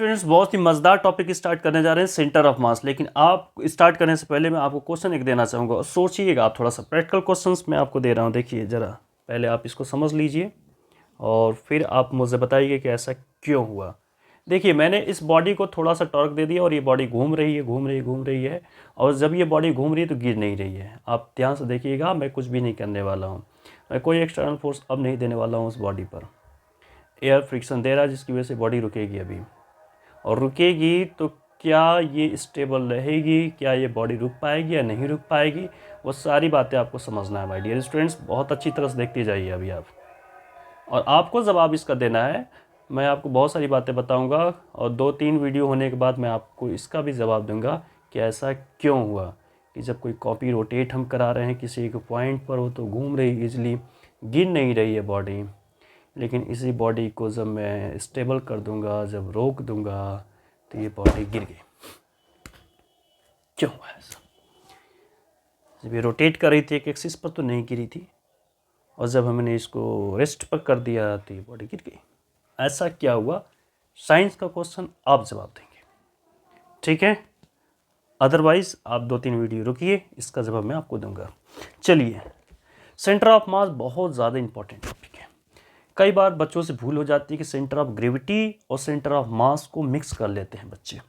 Students बहुत ही मज़ेदार topic start करने जा रहे हैं, सेंटर ऑफ मास। लेकिन आप स्टार्ट करने से पहले मैं आपको क्वेश्चन एक देना चाहूँगा और सोचिएगा आप थोड़ा सा। प्रैक्टिकल क्वेश्चंस मैं आपको दे रहा हूँ, देखिए ज़रा पहले आप इसको समझ लीजिए और फिर आप मुझे बताइए कि ऐसा क्यों हुआ। देखिए मैंने इस बॉडी को थोड़ा सा टॉर्क दे दिया और ये बॉडी घूम रही है घूम रही है घूम रही है, और जब ये बॉडी घूम रही है तो गिर नहीं रही है। आप ध्यान से देखिएगा, मैं कुछ भी नहीं करने वाला हूँ, मैं कोई एक्सटर्नल फोर्स अब नहीं देने वाला हूँ उस बॉडी पर। एयर फ्रिक्शन दे रहा है जिसकी वजह से बॉडी रुकेगी अभी, और रुकेगी तो क्या ये स्टेबल रहेगी, क्या ये बॉडी रुक पाएगी या नहीं रुक पाएगी, वो सारी बातें आपको समझना है माय डियर स्टूडेंट्स। बहुत अच्छी तरह से देखते जाइए अभी आप, और आपको जवाब इसका देना है। मैं आपको बहुत सारी बातें बताऊंगा और 2-3 वीडियो होने के बाद मैं आपको इसका भी जवाब दूंगा कि ऐसा क्यों हुआ कि जब कोई कॉपी रोटेट हम करा रहे हैं किसी एक पॉइंट पर, वो तो घूम रही इजली, गिर नहीं रही है बॉडी, लेकिन इसी बॉडी को जब मैं स्टेबल कर दूंगा, जब रोक दूंगा, तो ये बॉडी गिर गई। क्यों हुआ ऐसा? जब ये रोटेट कर रही थी एक एक्सिस पर तो नहीं गिरी थी, और जब हमने इसको रेस्ट पर कर दिया तो ये बॉडी गिर गई। ऐसा क्या हुआ? साइंस का क्वेश्चन आप जवाब देंगे, ठीक है? अदरवाइज आप 2-3 वीडियो रुकिए, इसका जवाब मैं आपको दूंगा। चलिए, सेंटर ऑफ मास बहुत ज़्यादा इंपॉर्टेंट टॉपिक है। कई बार बच्चों से भूल हो जाती है कि सेंटर ऑफ ग्रेविटी और सेंटर ऑफ मास को मिक्स कर लेते हैं बच्चे।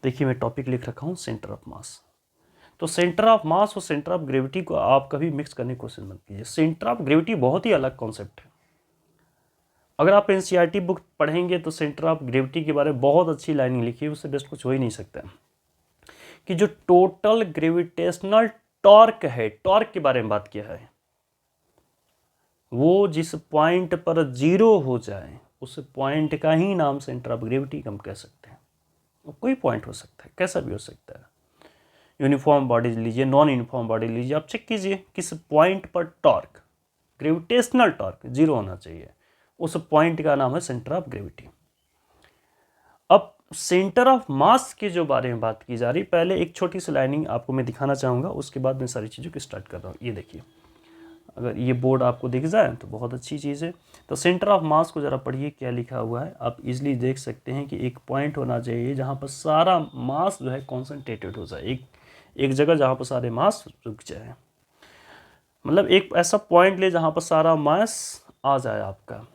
देखिए मैं टॉपिक लिख रखा हूँ सेंटर ऑफ मास, तो सेंटर ऑफ मास और सेंटर ऑफ ग्रेविटी को आप कभी मिक्स करने की कोशिश मत कीजिए। सेंटर ऑफ ग्रेविटी बहुत ही अलग कॉन्सेप्ट है। अगर आप एनसीईआरटी बुक पढ़ेंगे तो सेंटर ऑफ ग्रेविटी के बारे में बहुत अच्छी लाइनिंग लिखी है, उससे बेस्ट कुछ हो ही नहीं सकता कि जो टोटल ग्रेविटेशनल टॉर्क है, टॉर्क के बारे में बात किया है, वो जिस पॉइंट पर जीरो हो जाए उस पॉइंट का ही नाम सेंटर ऑफ ग्रेविटी हम कह सकते हैं। वो कोई पॉइंट हो सकता है, कैसा भी हो सकता है। यूनिफॉर्म बॉडी लीजिए, नॉन यूनिफॉर्म बॉडी लीजिए, आप चेक कीजिए किस पॉइंट पर टॉर्क, ग्रेविटेशनल टॉर्क जीरो होना चाहिए, उस पॉइंट का नाम है सेंटर ऑफ ग्रेविटी। अब सेंटर ऑफ मास के जो बारे में बात की जा रही, पहले एक छोटी सी लाइनिंग आपको मैं दिखाना चाहूँगा, उसके बाद मैं सारी चीज़ों को स्टार्ट कर रहा हूँ। ये देखिए, अगर ये बोर्ड आपको दिख जाए तो बहुत अच्छी चीज़ है। तो सेंटर ऑफ मास को ज़रा पढ़िए क्या लिखा हुआ है, आप इजीली देख सकते हैं कि एक पॉइंट होना चाहिए जहाँ पर सारा मास जो है कॉन्सेंट्रेटेड हो जाए, एक जगह जहाँ पर सारे मास रुक जाए। मतलब एक ऐसा पॉइंट ले जहाँ पर सारा मास आ जाए आपका,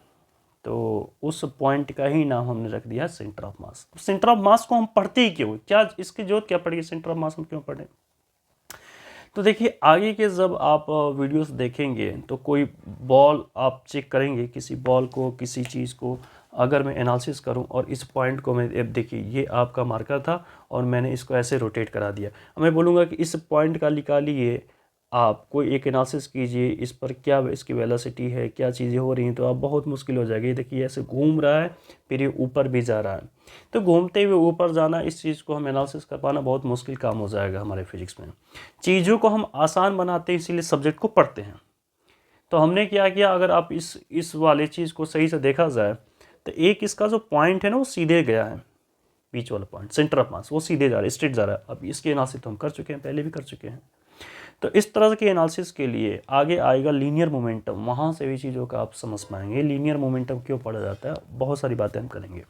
तो उस पॉइंट का ही नाम हमने रख दिया centre of mass. Centre of mass को हम पढ़ते ही क्यों, क्या इसकी जरूरत क्या पड़ेगी, सेंटर ऑफ मास हम क्यों पढ़ें? तो देखिए आगे के जब आप वीडियोस देखेंगे तो कोई बॉल आप चेक करेंगे, किसी बॉल को, किसी चीज़ को अगर मैं एनालिसिस करूं और इस पॉइंट को मैं, देखिए ये आपका मार्कर था और मैंने इसको ऐसे रोटेट करा दिया, मैं बोलूँगा कि इस पॉइंट का निकालिए, आप कोई एक एनालिसिस कीजिए, इस पर क्या इसकी वेलोसिटी है, क्या चीज़ें हो रही हैं, तो आप बहुत मुश्किल हो जाएगी। देखिए ऐसे घूम रहा है, फिर ये ऊपर भी जा रहा है, तो घूमते हुए ऊपर जाना, इस चीज़ को हम एनालिसिस कर पाना बहुत मुश्किल काम हो जाएगा हमारे फिजिक्स में। चीज़ों को हम आसान बनाते हैं, इसीलिए सब्जेक्ट को पढ़ते हैं। तो हमने क्या किया, अगर आप इस वाले चीज़ को सही से देखा जाए तो एक इसका जो पॉइंट है ना वो सीधे गया है, बीच वाला पॉइंट सेंटर ऑफ मास वो सीधे जा रहा है, स्ट्रेट जा रहा है। अब इसके एनालिसिस तो हम कर चुके हैं, पहले भी कर चुके हैं। तो इस तरह के एनालिसिस के लिए आगे आएगा लीनियर मोमेंटम, वहाँ से भी चीज़ों का आप समझ पाएंगे लीनियर मोमेंटम क्यों पढ़ा जाता है, बहुत सारी बातें हम करेंगे।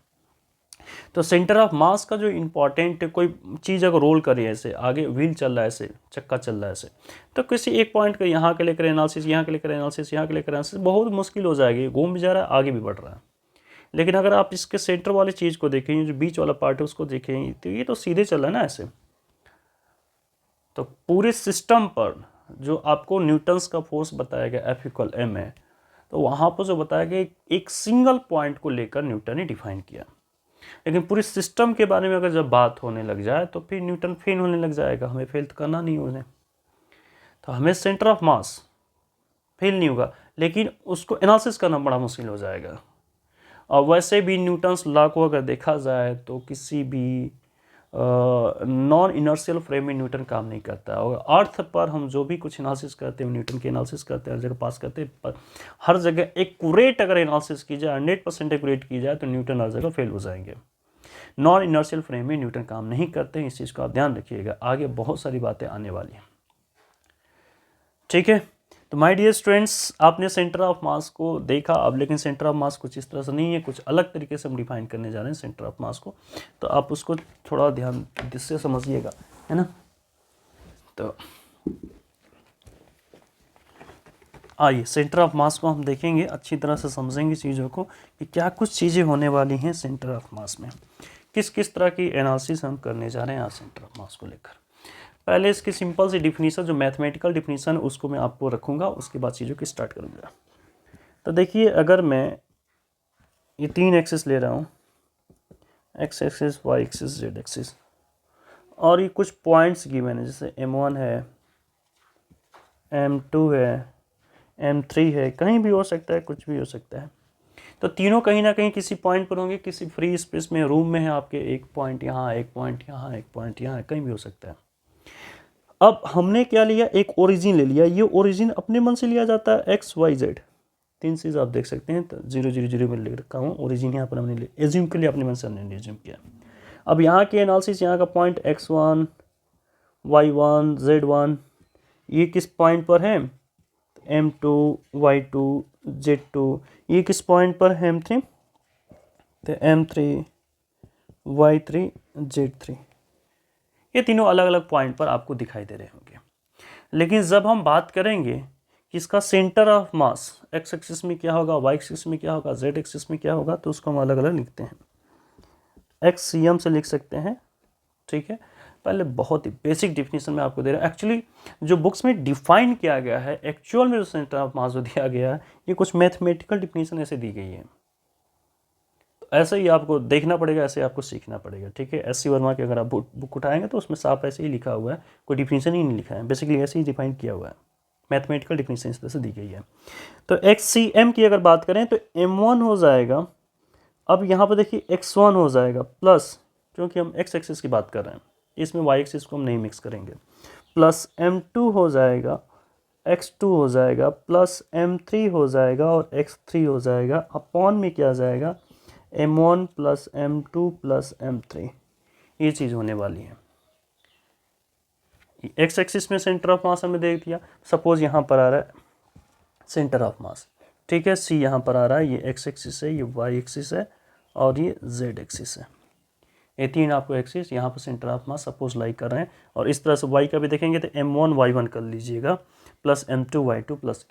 तो सेंटर ऑफ मास का जो इम्पॉर्टेंट, कोई चीज़ अगर रोल कर रही है, ऐसे आगे व्हील चल रहा है, ऐसे चक्का चल रहा है ऐसे, तो किसी एक पॉइंट का यहाँ के लेकर एनालिसिस, यहाँ के लेकर एनालिसिस, यहाँ के लेकर एनालिसिस बहुत मुश्किल हो जाएगी, घूम भी जा रहा है आगे भी बढ़ रहा है। लेकिन अगर आप इसके सेंटर वाली चीज़ को देखें, जो बीच वाला पार्ट है उसको देखें, तो ये तो सीधे चल रहा है ना ऐसे। तो पूरे सिस्टम पर जो आपको न्यूटन्स का फोर्स बताया गया F=ma है, तो वहाँ पर जो बताया गया एक सिंगल पॉइंट को लेकर न्यूटन ने डिफाइन किया। लेकिन पूरे सिस्टम के बारे में अगर जब बात होने लग जाए तो फिर न्यूटन फेल होने लग जाएगा, हमें फेल तो करना नहीं उन्हें। तो हमें सेंटर ऑफ मास फेल नहीं होगा, लेकिन उसको एनालिसिस करना बड़ा मुश्किल हो जाएगा। और वैसे भी न्यूटन्स लॉ को अगर देखा जाए तो किसी भी नॉन इनर्शियल फ्रेम में न्यूटन काम नहीं करता, और अर्थ पर हम जो भी कुछ एनालिसिस करते हैं न्यूटन की एनालिसिस करते हैं, हर जगह पास करते हैं, पर हर जगह एक्यूरेट अगर एनालिसिस की जाए, 100% एक्यूरेट की जाए, तो न्यूटन हर जगह फेल हो जाएंगे। नॉन इनर्शियल फ्रेम में न्यूटन काम नहीं करते हैं, इस चीज़ का आप ध्यान रखिएगा, आगे बहुत सारी बातें आने वाली हैं, ठीक है? तो माय डियर स्टूडेंट्स, आपने सेंटर ऑफ मास को देखा अब, लेकिन सेंटर ऑफ मास कुछ इस तरह से नहीं है, कुछ अलग तरीके से हम डिफाइन करने जा रहे हैं सेंटर ऑफ मास को, तो आप उसको थोड़ा ध्यान से समझिएगा, है ना। तो आइए सेंटर ऑफ मास को हम देखेंगे, अच्छी तरह से समझेंगे चीज़ों को कि क्या कुछ चीज़ें होने वाली हैं सेंटर ऑफ मास में, किस किस तरह की एनालिसिस हम करने जा रहे हैं आज सेंटर ऑफ मास को लेकर। पहले इसकी सिंपल सी डिफिनीशन, जो मैथमेटिकल डिफिनीशन उसको मैं आपको रखूँगा, उसके बाद चीज़ों की स्टार्ट करूँगा। तो देखिए, अगर मैं ये 3 एक्सिस ले रहा हूँ, X axis, Y axis, Z axis, और ये कुछ पॉइंट्स गिवन है, जैसे M1 है, M2 है, M3 है, कहीं भी हो सकता है, कुछ भी हो सकता है। तो तीनों कहीं ना कहीं किसी पॉइंट पर होंगे, किसी फ्री स्पेस में, रूम में है आपके, एक पॉइंट यहाँ, एक पॉइंट यहाँ, एक पॉइंट यहाँ, कहीं भी हो सकता है। अब हमने क्या लिया, एक ओरिजिन ले लिया। ये ओरिजिन अपने मन से लिया जाता है, एक्स वाई जेड, 3 चीज़ आप देख सकते हैं। तो 0 0 0 में लिख रखा हूँ, ओरिजिन यहाँ पर हमने एज्यूम के लिए अपने मन से हमने एज्यूम किया। अब यहाँ के एनालिसिस, यहाँ का पॉइंट x1, y1, z1, ये किस पॉइंट पर है, M2, y2, z2, ये किस पॉइंट पर है, M3, तो M3, y3, z3, ये तीनों अलग अलग पॉइंट पर आपको दिखाई दे रहे होंगे। लेकिन जब हम बात करेंगे कि इसका centre of mass x axis में क्या होगा, वाई एक्सिस में क्या होगा, जेड एक्सिस में क्या होगा, तो उसको हम अलग अलग लिखते हैं। एक्स CM से लिख सकते हैं, ठीक है। पहले बहुत ही बेसिक डिफिनीशन में आपको दे रहा है। एक्चुअली जो बुक्स में डिफाइन किया गया है, एक्चुअल में जो सेंटर ऑफ मास जो दिया गया है, ये कुछ मैथमेटिकल डिफिनीशन ऐसे दी गई है। तो ऐसे ही आपको देखना पड़ेगा, ऐसे आपको सीखना पड़ेगा, ठीक है। SC वर्मा की अगर आप बुक उठाएंगे तो उसमें साफ ऐसे ही लिखा हुआ है, कोई डिफिनीशन ही नहीं लिखा है, बेसिकली ऐसे ही डिफाइन किया हुआ है, मैथमेटिकल डिफिनीशन इस तरह से दी गई है। तो XCM की अगर बात करें तो M1 हो जाएगा, अब यहाँ पर देखिए x1 हो जाएगा प्लस, क्योंकि हम x एक्सिस की बात कर रहे हैं, इसमें y एक्सिस को हम नहीं मिक्स करेंगे, प्लस M2 हो जाएगा, x2 हो जाएगा, प्लस M3 हो जाएगा और x3 हो जाएगा, अपॉन में क्या जाएगा, M1 plus M2 plus M3, ये चीज़ होने वाली है। x एक्सिस में सेंटर ऑफ मास हमें देख दिया, सपोज यहाँ पर आ रहा है सेंटर ऑफ मास, ठीक है, C यहाँ पर आ रहा है, ये x एक्सिस है, ये y एक्सिस है और ये z एक्सिस है। ये तीन आपको एक्सिस यहाँ पर सेंटर ऑफ मास सपोज लाई कर रहे हैं। और इस तरह से y का भी देखेंगे तो M1 y1 कर लीजिएगा, प्लस M2 y2 प्लस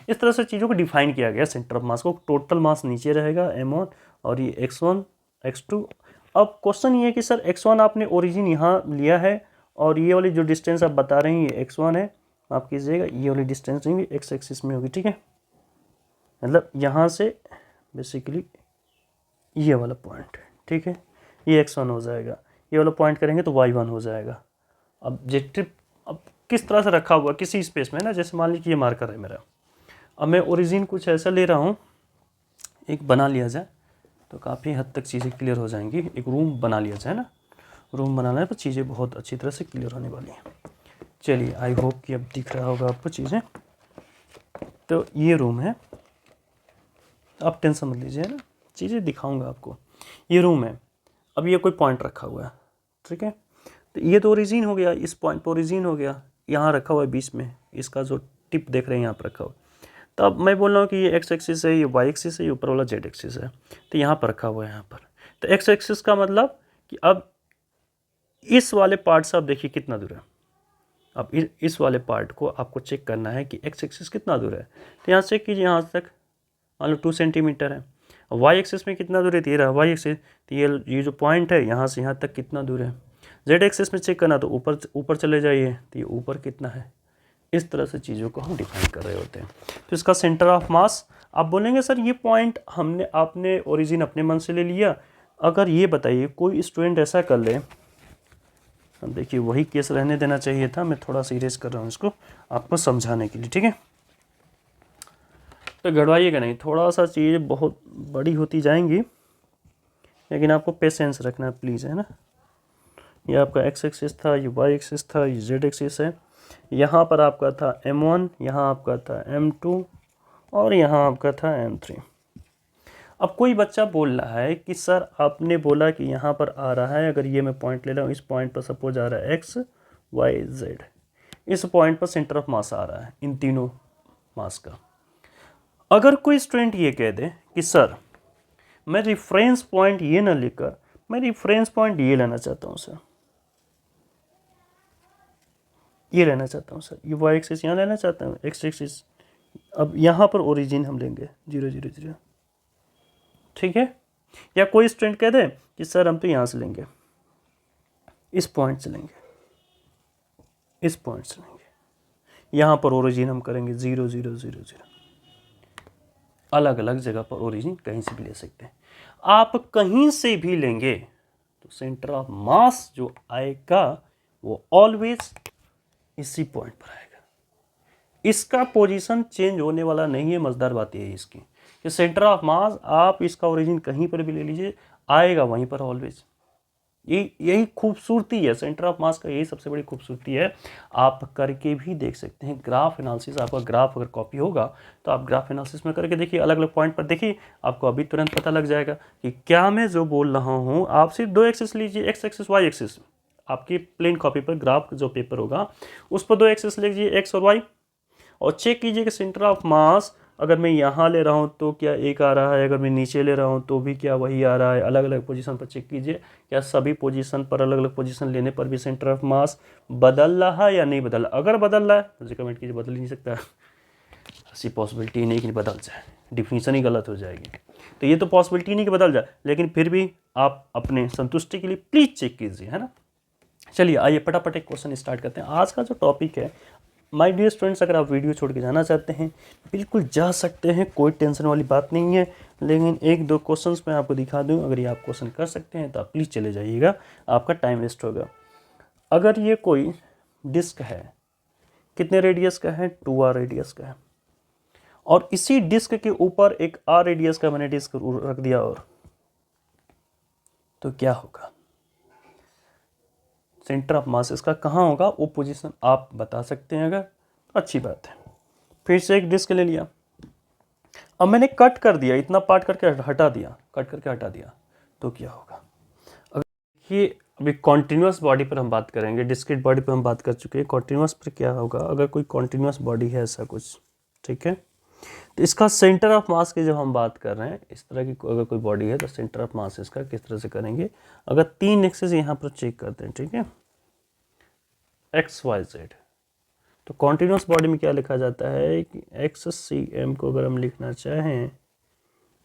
इस तरह से चीज़ों को डिफाइन किया गया सेंटर ऑफ मास को। टोटल मास नीचे रहेगा M1 और ये x1 x2। अब क्वेश्चन ये है कि सर x1 आपने ओरिजिन यहाँ लिया है और ये वाली जो डिस्टेंस आप बता रहे हैं ये x1 है, आप कीजिएगा ये वाली डिस्टेंस होगी x एक्सिस में होगी, ठीक है। मतलब यहाँ से बेसिकली ये वाला पॉइंट, ठीक है, ये x1 हो जाएगा, ये वाला पॉइंट करेंगे तो y1 हो जाएगा। अब जेट्रिप अब किस तरह से रखा हुआ किसी स्पेस में ना, जैसे मान लीजिए ये मार्कर है मेरा, अब मैं ओरिजिन कुछ ऐसा ले रहा हूँ, एक बना लिया जाए तो काफ़ी हद तक चीज़ें क्लियर हो जाएंगी। एक रूम बना लिया जाए ना, रूम बनाना है तो चीज़ें बहुत अच्छी तरह से क्लियर होने वाली हैं। चलिए, आई होप कि अब दिख रहा होगा आपको चीज़ें। तो ये रूम है, आप टेंशन मत लीजिए ना, चीज़ें दिखाऊंगा आपको। ये रूम है, अब ये कोई पॉइंट रखा हुआ है, ठीक है। तो ये तो ओरिजिन हो गया, इस पॉइंट पर ओरिजिन हो गया, यहाँ रखा हुआ है बीच में, इसका जो टिप देख रहे हैं यहाँ पर रखा हुआ। तो अब मैं बोल रहा हूँ कि ये एक्स एक्सिस है, ये वाई एक्सिस है, ये ऊपर वाला जेड एक्सिस है, तो यहाँ पर रखा हुआ है यहाँ पर। तो एक्स एक्सिस का मतलब कि अब इस वाले पार्ट से आप देखिए कितना दूर है। अब इस वाले पार्ट को आपको चेक करना है कि एक्स एक्सिस कितना दूर है, तो यहाँ चेक कीजिए, यहाँ तक मान लो 2 सेंटीमीटर है। वाई एक्सिस में कितना दूर है, ये रहा वाई एक्सिस, तो ये जो पॉइंट है यहाँ से यहाँ तक कितना दूर है। जेड एक्सिस में चेक करना तो ऊपर चले जाइए, तो ये ऊपर कितना है। इस तरह से चीज़ों को हम डिफाइन कर रहे होते हैं। तो इसका सेंटर ऑफ मास, आप बोलेंगे सर ये पॉइंट आपने ओरिजिन अपने मन से ले लिया। अगर ये बताइए कोई स्टूडेंट ऐसा कर ले, अब देखिए वही केस रहने देना चाहिए था, मैं थोड़ा सीरियस कर रहा हूँ इसको आपको समझाने के लिए, ठीक है। तो गड़वाइएगा नहीं, थोड़ा सा चीज़ बहुत बड़ी होती जाएंगी, लेकिन आपको पेशेंस रखना है प्लीज़, है ना। ये आपका एक्स एक्सिस था, ये वाई एक्सिस था, ये जेड एक्सिस है। यहाँ पर आपका था M1, यहाँ आपका था M2 और यहाँ आपका था M3। अब कोई बच्चा बोल रहा है कि सर आपने बोला कि यहाँ पर आ रहा है, अगर ये मैं पॉइंट ले रहा हूँ, इस पॉइंट पर सपोज आ रहा है X Y Z, इस पॉइंट पर सेंटर ऑफ मास आ रहा है इन तीनों मास का। अगर कोई स्टूडेंट ये कह दे कि सर मैं रेफरेंस पॉइंट ये ना लेकर मैं रेफरेंस पॉइंट ये लेना चाहता हूँ सर, ये लेना चाहता हूँ सर, ये वाई एक्सिस यहाँ लेना चाहता हूँ, एक्स एक्सिस, अब यहाँ पर ओरिजिन हम लेंगे 0 0 0, ठीक है। या कोई स्टूडेंट कह दे कि सर हम तो यहाँ से लेंगे, इस पॉइंट से लेंगे, इस पॉइंट से लेंगे, यहाँ पर ओरिजिन हम करेंगे 0 0 0 0। अलग अलग जगह पर ओरिजिन कहीं से भी ले सकते हैं। आप कहीं से भी लेंगे तो सेंटर ऑफ मास जो आएगा वो ऑलवेज इसी पॉइंट पर आएगा। इसका पोजीशन चेंज होने वाला नहीं है। मजेदार बात यह है इसकी कि सेंटर ऑफ मास आप इसका ओरिजिन कहीं पर भी ले लीजिए, आएगा वहीं पर ऑलवेज। यही खूबसूरती है सेंटर ऑफ मास का, यही सबसे बड़ी खूबसूरती है। आप करके भी देख सकते हैं ग्राफ एनालिसिस। आपका ग्राफ अगर कॉपी होगा तो आप ग्राफ एनालिसिस में करके देखिए, अलग अलग पॉइंट पर देखिए, आपको अभी तुरंत पता लग जाएगा कि क्या मैं जो बोल रहा हूँ। आप सिर्फ 2 एक्सिस लीजिए, एक्स एक्सिस वाई एक्सिस। आपकी प्लेन कॉपी पर ग्राफ जो पेपर होगा उस पर 2 एक्सिस लीजिए, एक्स और वाई, और चेक कीजिए कि सेंटर ऑफ मास अगर मैं यहाँ ले रहा हूँ तो क्या एक आ रहा है, अगर मैं नीचे ले रहा हूँ तो भी क्या वही आ रहा है। अलग अलग पोजीशन पर चेक कीजिए, क्या सभी पोजीशन पर अलग अलग पोजीशन लेने पर भी सेंटर ऑफ मास बदल रहा है या नहीं बदल रहा। अगर बदल रहा है मुझे कमेंट कीजिए, बदल ही नहीं सकता, ऐसी पॉसिबिलिटी नहीं कि बदल जाए, डिफिनीशन ही गलत हो जाएगी। तो ये तो पॉसिबिलिटी नहीं कि बदल जाए, लेकिन फिर भी आप अपने संतुष्टि के लिए प्लीज़ चेक कीजिए, है ना। चलिए आइए फटाफट एक क्वेश्चन स्टार्ट करते हैं। आज का जो टॉपिक है माय डियर स्टूडेंट्स, अगर आप वीडियो छोड़ के जाना चाहते हैं बिल्कुल जा सकते हैं, कोई टेंशन वाली बात नहीं है। लेकिन 1-2 क्वेश्चंस मैं आपको दिखा दूं, अगर ये आप क्वेश्चन कर सकते हैं तो आप प्लीज़ चले जाइएगा, आपका टाइम वेस्ट होगा। अगर ये कोई डिस्क है, कितने रेडियस का है, 2r रेडियस का है, और इसी डिस्क के ऊपर एक r रेडियस का मैंने डिस्क रख दिया, और तो क्या होगा, सेंटर ऑफ मास इसका कहाँ होगा, वो पोजीशन आप बता सकते हैं अगर तो अच्छी बात है। फिर से एक डिस्क ले लिया, अब मैंने कट कर दिया, इतना पार्ट करके हटा दिया, कट करके हटा दिया, तो क्या होगा। अगर ये अभी कॉन्टिन्यूस बॉडी पर हम बात करेंगे, डिस्क्रीट बॉडी पर हम बात कर चुके हैं, कॉन्टिन्यूस पर क्या होगा। अगर कोई कॉन्टिन्यूस बॉडी है ऐसा कुछ, ठीक है, तो इसका सेंटर ऑफ मास की जब हम बात कर रहे हैं, इस तरह की अगर कोई बॉडी है तो सेंटर ऑफ मास इसका किस तरह से करेंगे। अगर 3 एक्सिस यहाँ पर चेक करते हैं, ठीक है, एक्स वाई जेड, तो कॉन्टिन्यूस बॉडी में क्या लिखा जाता है कि एक्स सी एम को अगर हम लिखना चाहें,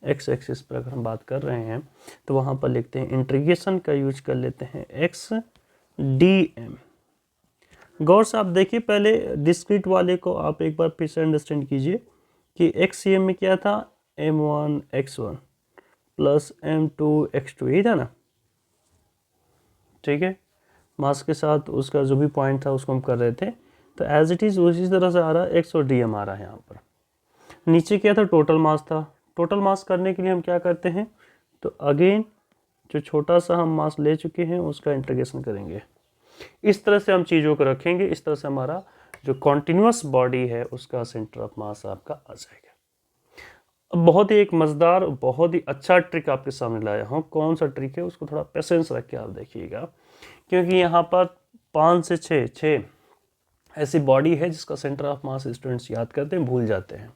एक्स एक्सिस पर अगर हम बात कर रहे हैं तो वहाँ पर लिखते हैं, इंटीग्रेशन का यूज कर लेते हैं एक्स डी एम। गौर से आप देखिए, पहले डिस्क्रीट वाले को आप एक बार फिर से अंडरस्टैंड कीजिए कि एक्स सी एम में क्या था, m1 x1 plus m2 x2, यही था ना, ठीक है। मास के साथ उसका जो भी पॉइंट था उसको हम कर रहे थे, तो एज इट इज़ उसी तरह से आ रहा है, एक्स और डी एम आ रहा है यहाँ पर। नीचे क्या था, टोटल मास था। टोटल मास करने के लिए हम क्या करते हैं, तो अगेन जो छोटा सा हम मास ले चुके हैं उसका इंटीग्रेशन करेंगे। इस तरह से हम चीज़ों को रखेंगे, इस तरह से हमारा जो कॉन्टिन्यूस बॉडी है उसका सेंटर ऑफ मास आपका आ जाएगा। अब बहुत ही एक मज़ेदार, बहुत ही अच्छा ट्रिक आपके सामने लाया हूँ। कौन सा ट्रिक है उसको थोड़ा पेशेंस रख के आप देखिएगा, क्योंकि यहाँ पर 5 से 6 ऐसी बॉडी है जिसका सेंटर ऑफ मास स्टूडेंट्स याद करते हैं, भूल जाते हैं।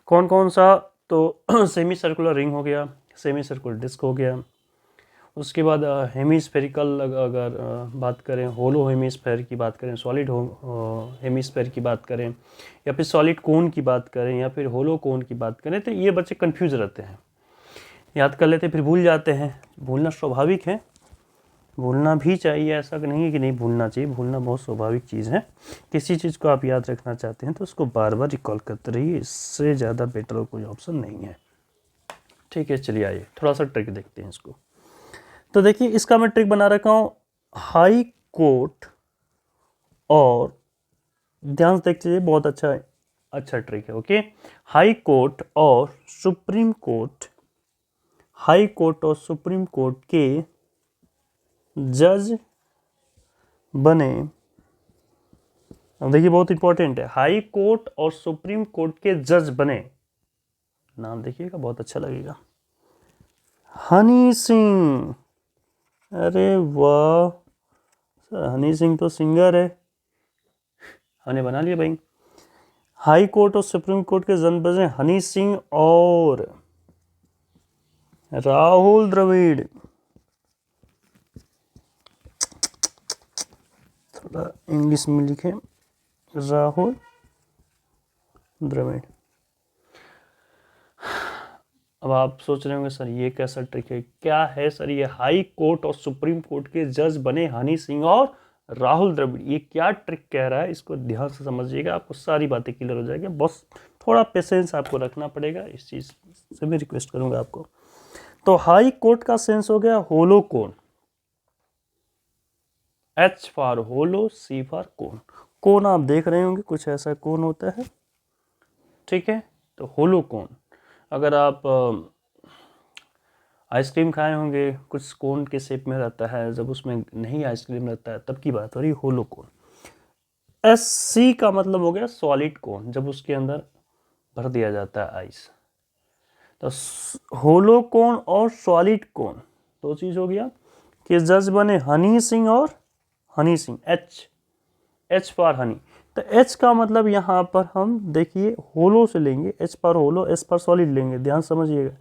कौन कौन सा, तो सेमी सर्कुलर रिंग हो गया, सेमी सर्कुलर डिस्क हो गया, उसके बाद हेमीस्फेरिकल, अगर बात करें होलो हेमीस्फेयर की बात करें, सॉलिड हेमीस्फेयर की बात करें, या फिर सॉलिड कोन की बात करें, या फिर होलो कोन की बात करें, तो ये बच्चे कंफ्यूज रहते हैं, याद कर लेते फिर भूल जाते हैं। भूलना स्वाभाविक है, भूलना भी चाहिए, ऐसा नहीं है कि नहीं भूलना चाहिए, भूलना बहुत स्वाभाविक चीज़ है। किसी चीज़ को आप याद रखना चाहते हैं तो उसको बार बार रिकॉल करते रहिए, इससे ज़्यादा बेटर और कोई ऑप्शन नहीं है, ठीक है। चलिए आइए थोड़ा सा ट्रिक देखते हैं इसको। तो देखिए इसका मैं ट्रिक बना रखा हूँ, हाई कोर्ट, और ध्यान से देख लीजिए, बहुत अच्छा ट्रिक है, ओके। हाई कोर्ट और सुप्रीम कोर्ट, हाई कोर्ट और सुप्रीम कोर्ट के जज बने। अब देखिए बहुत इंपॉर्टेंट है, हाई कोर्ट और सुप्रीम कोर्ट के जज बने, नाम देखिएगा बहुत अच्छा लगेगा, हनी सिंह। अरे वाह, हनी सिंह तो सिंगर है, हमने बना लिया भाई। हाई कोर्ट और सुप्रीम कोर्ट के जज बने हनी सिंह और राहुल द्रविड़। थोड़ा इंग्लिश में लिखे, राहुल द्रविड़। अब आप सोच रहे होंगे सर ये कैसा ट्रिक है, क्या है सर ये हाई कोर्ट और सुप्रीम कोर्ट के जज बने हनी सिंह और राहुल द्रविड़, ये क्या ट्रिक कह रहा है, इसको ध्यान से समझिएगा, आपको सारी बातें क्लियर हो जाएगी। बस थोड़ा पेशेंस आपको रखना पड़ेगा, इस चीज़ से मैं रिक्वेस्ट करूंगा आपको। तो हाई कोर्ट का सेंस हो गया hollow cone, H for hollow, C for cone. Cone आप देख रहे होंगे कुछ ऐसा कोन होता है, ठीक है, तो होलो कोन। अगर आप आइसक्रीम खाए होंगे कुछ कोन के शेप में रहता है, जब उसमें नहीं आइसक्रीम रहता है तब की बात हो रही होलो कोन। SC का मतलब हो गया सॉलिड कोन, जब उसके अंदर भर दिया जाता है आइस। तो होलो कोन और सॉलिड कोन दो चीज हो गया कि जज बने हनी सिंह और हनी सिंह, H फॉर हनी। तो H का मतलब यहाँ पर हम देखिए होलो से लेंगे, H for hollow, S for solid लेंगे, ध्यान समझिएगा,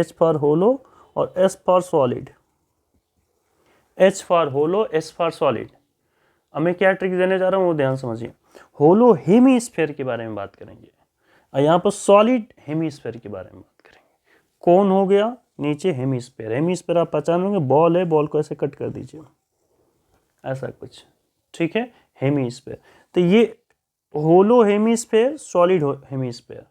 H फॉर होलो और S for solid, H for hollow, S for solid. अब मैं क्या ट्रिक देने जा रहा हूँ वो ध्यान समझिए। होलो हेमीस्फेयर के बारे में बात करेंगे और यहाँ पर सॉलिड हेमीस्फेयर के बारे में बात करेंगे। कौन हो गया नीचे हेमीस्फेयर, हेमीस्फेयर आप पहचानोगे, बॉल है, बॉल को ऐसे कट कर दीजिए, ऐसा कुछ, ठीक है, हेमीस्फेयर। तो ये होलो हेमीस्फेयर, सॉलिड हेमीस्फेयर।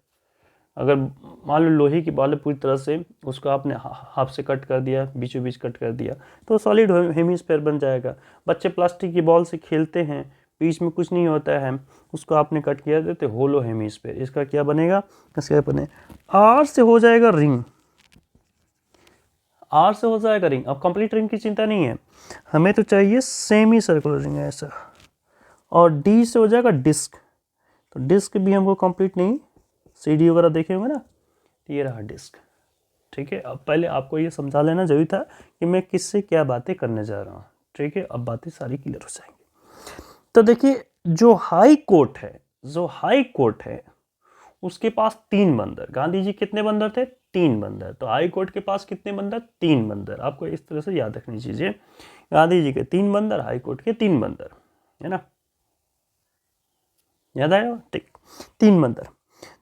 अगर मान लो लोहे की बॉल है पूरी तरह से, उसको आपने हाफ से कट कर दिया, बीचों बीच कट कर दिया, तो सॉलिड हेमीस्फेयर बन जाएगा। बच्चे प्लास्टिक की बॉल से खेलते हैं, बीच में कुछ नहीं होता है, उसको आपने कट किया देते होलो हेमीस्फेयर। इसका क्या बनेगा, इसका बने आर से हो जाएगा रिंग, आर से हो जाएगा रिंग। अब कंप्लीट रिंग की चिंता नहीं है, हमें तो चाहिए सेमी सर्कुलर रिंग ऐसा। और डी से हो जाएगा डिस्क, तो डिस्क भी हमको कंप्लीट नहीं, CD वगैरह देखे होंगे ना, ये रहा डिस्क, ठीक है। अब पहले आपको ये समझा लेना जरूरी था कि मैं किससे क्या बातें करने जा रहा हूँ, ठीक है। अब बातें सारी क्लियर हो जाएंगी। तो देखिए जो हाई कोर्ट है, जो हाई कोर्ट है उसके पास 3 बंदर, गांधी जी कितने बंदर थे, 3 बंदर। तो हाई कोर्ट के पास कितने बंदर, 3 बंदर। आपको इस तरह से याद रखनी चीजें, गांधी जी के 3 बंदर, हाई कोर्ट के 3 बंदर, है ना, याद आया, ठीक, 3 बंदर।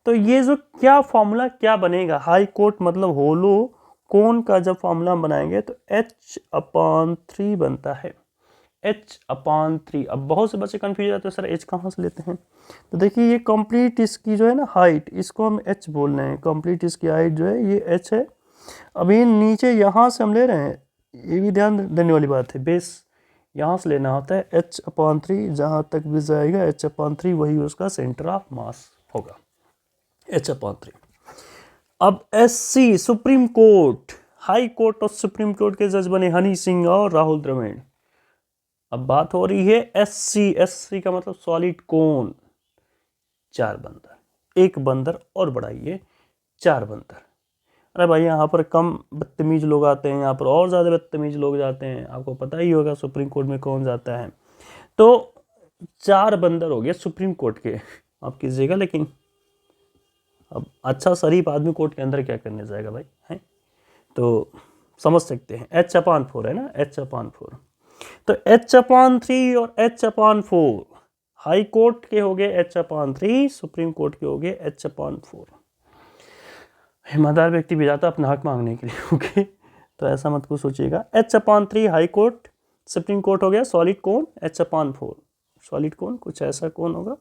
तो ये जो क्या फॉर्मूला क्या बनेगा, हाई कोर्ट मतलब होलो कोन का जब फॉर्मूला बनाएंगे तो H/3 बनता है, H/3। अब बहुत से बच्चे कंफ्यूज रहते हैं सर H कहाँ से लेते हैं, तो देखिए ये कंप्लीट इसकी जो है ना हाइट, इसको हम H बोल रहे हैं, कंप्लीट इसकी हाइट जो है ये H है। अब ये नीचे यहाँ से हम ले रहे हैं, ये भी ध्यान देने वाली बात है, बेस यहाँ से लेना होता है H/3, जहाँ तक भी जाएगा H/3 वही उसका सेंटर ऑफ मास होगा, H/3। अब SC supreme court, high court और सुप्रीम कोर्ट के जज बने हनी सिंह और राहुल द्रविड़। अब बात हो रही है SC का मतलब सॉलिड कोन, 4 बंदर, एक बंदर और बढ़ाइए 4 बंदर। अरे भाई यहाँ पर कम बदतमीज लोग आते हैं, यहाँ पर और ज़्यादा बदतमीज लोग जाते हैं, आपको पता ही होगा सुप्रीम कोर्ट में कौन जाता है। तो 4 बंदर हो गए सुप्रीम कोर्ट के, आप कीजिएगा, लेकिन अब अच्छा शरीफ आदमी कोर्ट के अंदर क्या करने जाएगा भाई, है तो समझ सकते हैं। H/4 है ना, H/4। तो H/3 और H/4, हाई कोर्ट के हो गए H/3, सुप्रीम कोर्ट के हो गए H/4। ईमानदार व्यक्ति भी जाता अपना हक मांगने के लिए, ओके, तो ऐसा मत कुछ सोचिएगा। H/3 high court, supreme court हो गया सॉलिड कोन, H/4 सॉलिड कोन कुछ ऐसा कोन होगा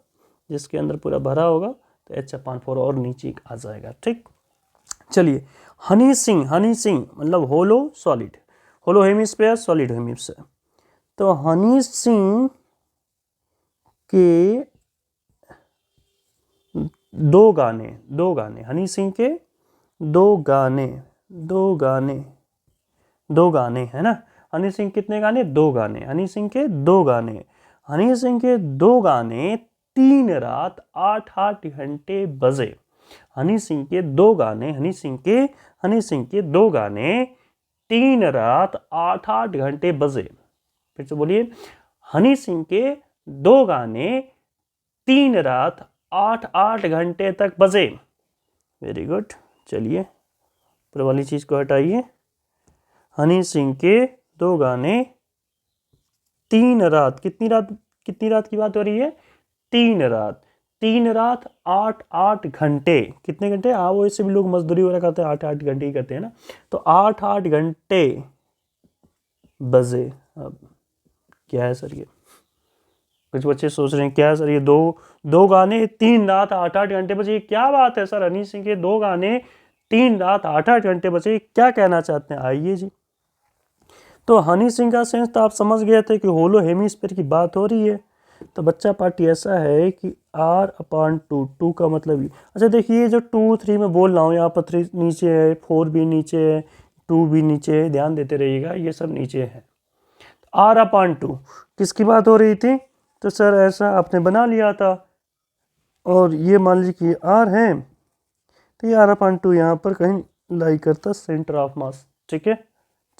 जिसके अंदर पूरा भरा होगा, तो H/4 और नीचे आ जाएगा, ठीक। चलिए हनी सिंह, हनी सिंह मतलब होलो सॉलिड, होलो हेमिस्फीयर, सॉलिड हेमिस्फीयर। तो हनी सिंह के 2 गाने, हनी सिंह के 2 गाने, 2 गाने है ना। हनी सिंह कितने गाने, 2 गाने, हनी सिंह के 2 गाने, हनी सिंह के 2 गाने 3 रात 8-8 घंटे बजे। हनी सिंह के 2 गाने, हनी सिंह के 2 गाने 3 रात 8-8 घंटे बजे। फिर से बोलिए, हनी सिंह के 2 गाने 3 रात 8 घंटे तक बजे। Very good. चलिए ऊपर वाली चीज को हटाइए। हनी सिंह के 2 गाने 3 रात, कितनी रात की बात हो रही है? 3 रात 8 घंटे, कितने घंटे? हाँ, वो इससे भी लोग मजदूरी वगैरह करते हैं, 8 घंटे ही करते हैं ना, तो 8 घंटे बजे। अब क्या है सर ये? कुछ बच्चे सोच रहे हैं क्या है सर ये, दो गाने 3 रात 8 घंटे बजे, क्या बात है सर? हनी सिंह के 2 गाने 3 रात 8 घंटे बजे, क्या कहना चाहते हैं? आइए जी। तो हनी सिंह का सेंस तो आप समझ गए थे कि होलो हेमिस्फीयर की बात हो रही है। तो बच्चा पार्टी ऐसा है कि R/2, 2 का मतलब ये। अच्छा देखिए, जो 2 3 में बोल रहा हूँ, यहाँ पर 3 नीचे है, 4 भी नीचे है, 2 भी नीचे है, ध्यान देते रहिएगा, ये सब नीचे है। R/2 किसकी बात हो रही थी? तो सर ऐसा आपने बना लिया था, और ये मान लीजिए कि R है, तो ये R/2 यहाँ पर कहीं लाई करता सेंटर ऑफ मास। ठीक है,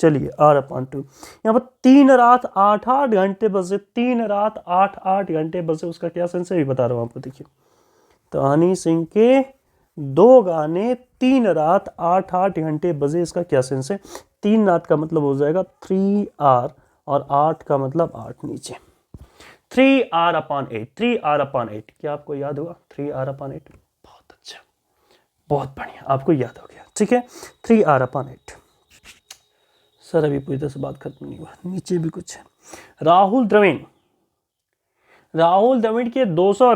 चलिए R/2 यहाँ पर 3 रात 8 घंटे बजे, 3 रात 8 घंटे बजे, उसका क्या सेंस है ये बता रहा हूँ आपको। देखिए, तो हनी सिंह के 2 गाने 3 रात 8 घंटे बजे, इसका क्या सेंस है? 3 रात का मतलब हो जाएगा 3R, और 8 का मतलब 8 नीचे, 3R/8, 3R/8। क्या आपको याद होगा 3R/8? बहुत अच्छा, बहुत बढ़िया, आपको याद हो गया। ठीक है, 3R/8। सर अभी पूरी तरह से बात खत्म नहीं हुआ, नीचे भी कुछ है। राहुल द्रविड़ के 200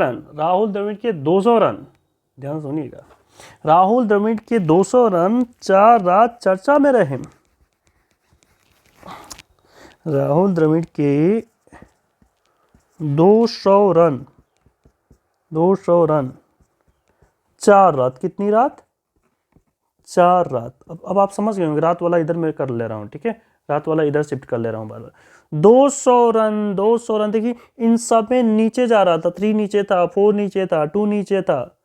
रन, ध्यान सुनिएगा, राहुल द्रविड़ के 200 रन 4 रात चर्चा में रहे। राहुल द्रविड़ के 200 रन 4 रात, कितनी रात? 4 रात। अब आप समझ गए होंगे, रात वाला इधर मैं कर ले रहा हूँ, ठीक है, रात वाला इधर शिफ्ट कर ले रहा हूँ बार बार। 200 रन देखिए, इन सब में नीचे जा रहा था, 3 नीचे था, 4 नीचे था, 2 नीचे था।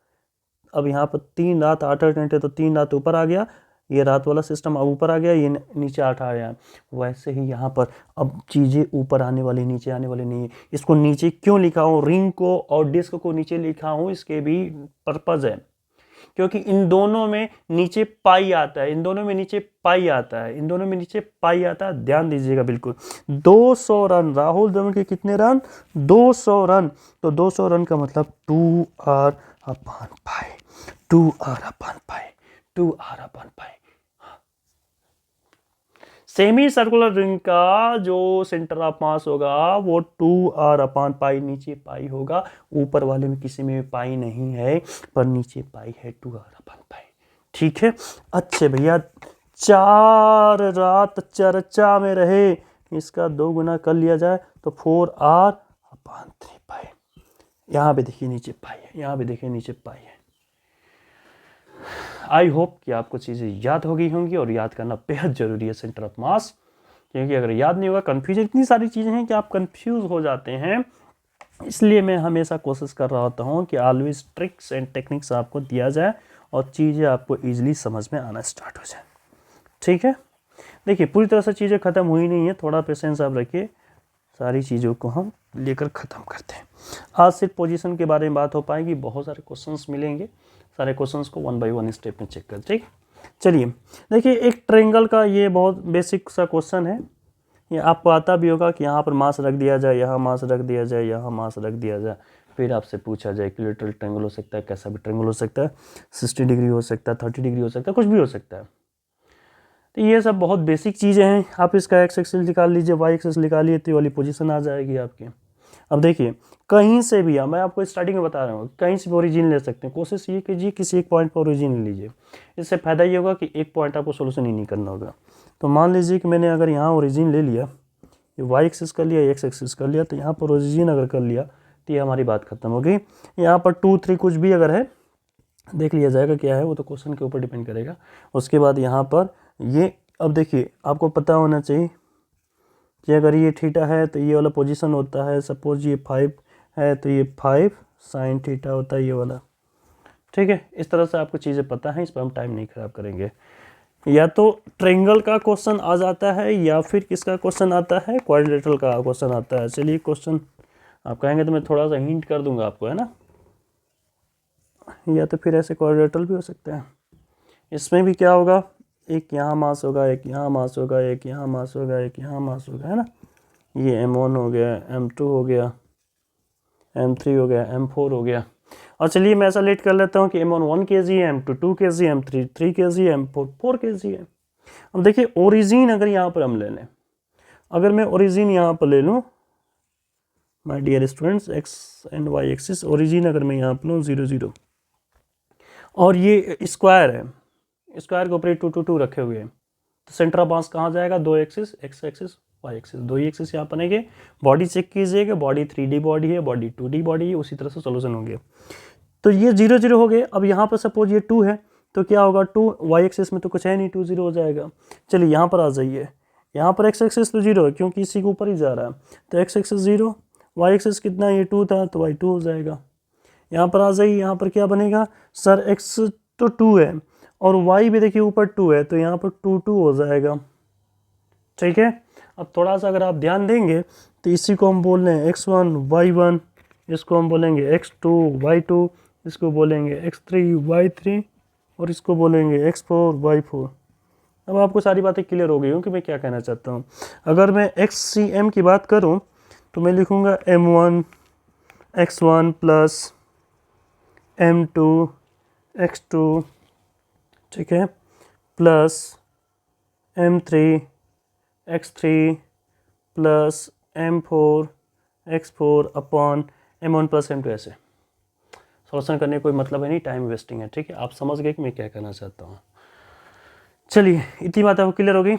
अब यहाँ पर 3 रात 8 घंटे, तो 3 रात ऊपर आ गया, ये रात वाला सिस्टम अब ऊपर आ गया, ये नीचे 8 आ गया। वैसे ही यहाँ पर अब चीज़ें ऊपर आने वाली, नीचे आने वाली नहीं है। इसको नीचे क्यों लिखा हूँ, रिंग को और डिस्क को नीचे लिखा हूँ, इसके भी पर्पज़ है, क्योंकि इन दोनों में नीचे पाई आता है, ध्यान दीजिएगा बिल्कुल। 200 रन, राहुल द्रविड़ के कितने रन? 200 रन। तो 200 रन का मतलब 2R/5, 2R/5। Semi circular ring का जो सेंटर ऑफ मास होगा वो 2R/पाई, नीचे पाई होगा, ऊपर वाले में किसी में पाई नहीं है, पर नीचे पाई है 2R/पाई। ठीक है, अच्छे भैया, 4 रात चर्चा में रहे, इसका 2 गुना कर लिया जाए तो 4R/3 पाई। यहाँ पे देखिए नीचे पाई है, यहाँ पे देखिए नीचे पाई है। आई होप कि आपको चीज़ें याद हो गई होंगी, और याद करना बेहद ज़रूरी है सेंटर ऑफ मास, क्योंकि अगर याद नहीं होगा, कन्फ्यूजन, इतनी सारी चीज़ें हैं कि आप कन्फ्यूज़ हो जाते हैं। इसलिए मैं हमेशा कोशिश कर रहा होता हूँ कि ऑलवेज ट्रिक्स एंड टेक्निक्स आपको दिया जाए, और चीज़ें आपको ईजिली समझ में आना स्टार्ट हो जाए। ठीक है, देखिए पूरी तरह से चीज़ें ख़त्म हुई नहीं है, थोड़ा पेशेंस आप रखिए, सारी चीज़ों को हम लेकर ख़त्म करते हैं। आज सिर्फ पोजीशन के बारे में बात हो पाएगी, बहुत सारे क्वेश्चंस मिलेंगे, सारे क्वेश्चंस को 1 बाय 1 स्टेप में चेक कर। ठीक, चलिए देखिए, एक ट्रायंगल का ये बहुत बेसिक सा क्वेश्चन है, ये आपको आता भी होगा कि यहाँ पर मास रख दिया जाए, यहाँ मास रख दिया जाए, यहाँ मास रख दिया जाए, फिर आपसे पूछा जाए इक्विलैटरल ट्रायंगल हो सकता है, कैसा भी ट्रायंगल हो सकता है, 60 डिग्री हो सकता है, 30 डिग्री हो सकता है, कुछ भी हो सकता है। तो ये सब बहुत बेसिक चीज़ें हैं। आप इसका एक्स एक्सिस निकाल लीजिए, वाई एक्सिस निकालिए, तो ये वाली पोजीशन आ जाएगी आपकी। अब देखिए, कहीं से भी, मैं आपको स्टार्टिंग में बता रहा हूँ, कहीं से भी ओरिजिन ले सकते हैं। कोशिश ये कीजिए किसी एक पॉइंट पर ओरिजिन ले लीजिए, इससे फ़ायदा ये होगा कि एक पॉइंट आपको सोल्यूशन ही नहीं करना होगा। तो मान लीजिए कि मैंने अगर यहाँ ओरिजिन ले लिया, ये वाई एक्सिस कर लिया, एक्स एक्सिस कर लिया, तो यहाँ पर ओरिजिन अगर कर लिया तो ये हमारी बात खत्म हो गई। यहाँ पर 2 3 कुछ भी अगर है देख लिया जाएगा, क्या है वो तो क्वेश्चन के ऊपर डिपेंड करेगा। उसके बाद यहाँ पर ये, अब देखिए आपको पता होना चाहिए कि अगर ये थीटा है तो ये वाला पोजीशन होता है, सपोज ये 5 है तो ये 5 साइन थीटा होता है, ये वाला। ठीक है, इस तरह से आपको चीज़ें पता है, इस पर हम टाइम नहीं खराब करेंगे। या तो ट्रायंगल का क्वेश्चन आ जाता है, या फिर किसका क्वेश्चन आता है, क्वाड्रिलेटरल का क्वेश्चन आता है। चलिए क्वेश्चन आप कहेंगे तो मैं थोड़ा सा हिंट कर दूंगा आपको, है ना, या तो फिर ऐसे क्वाड्रेटल भी हो सकता है। इसमें भी क्या होगा, एक यहाँ मास होगा, एक यहाँ मास होगा, एक यहाँ मास होगा, एक यहाँ मास होगा, है ना। ये M1 हो गया, M2 हो गया, M3 हो गया, M4 हो गया। और चलिए मैं ऐसा लेट कर लेता हूँ कि M1 1 kg है, M2 2 kg, M3 3 kg, M4 4 kg है। अब देखिए ओरिजिन अगर यहाँ पर हम ले लें, अगर मैं ओरिजिन यहाँ पर ले लूँ my dear students, X and Y axis, origin अगर मैं यहाँ पर लूँ 0 0, और ये स्क्वायर है, स्क्वायर के ऊपर 2 2 2 रखे हुए हैं, तो सेंटर ऑफ मास कहाँ जाएगा, दो axis, X axis Y axis, दो ही एक्सिस यहाँ बनेंगे। बॉडी चेक कीजिएगा, बॉडी 3D बॉडी है, बॉडी 2D बॉडी है, उसी तरह से सोल्यूशन होंगे। तो ये 0 0 हो गए। अब यहाँ पर सपोज ये 2 है तो क्या होगा, 2 वाई एक्सिस में तो कुछ है नहीं, 2 0 हो जाएगा। चलिए यहाँ पर आ जाइए, यहाँ पर एक्स एक्सिस तो 0 है क्योंकि इसी के ऊपर ही जा रहा है, तो एक्स एक्सिस 0, वाई एक्सिस कितना, ये 2 था तो वाई 2 हो जाएगा। यहाँ पर आ जाइए, यहाँ पर क्या बनेगा, सर एक्स तो 2 है और वाई भी देखिए ऊपर 2 है, तो यहाँ पर 2 2 हो जाएगा। ठीक है, अब थोड़ा सा अगर आप ध्यान देंगे तो इसी को हम बोल रहे हैं x1 y1, इसको हम बोलेंगे x2 y2, इसको बोलेंगे x3 y3 और इसको बोलेंगे x4 y4। अब आपको सारी बातें क्लियर हो गई हों कि मैं क्या कहना चाहता हूँ। अगर मैं XCM की बात करूँ तो मैं लिखूँगा M1 x1 plus M2 x2, ठीक है, plus M3 x3 plus M4 x4 upon M1 plus M2। ऐसे सॉल्यूशन करने का कोई मतलब है नहीं, टाइम वेस्टिंग है। ठीक है, आप समझ गए कि मैं क्या कहना चाहता हूँ। चलिए इतनी बात आपको क्लियर हो गई,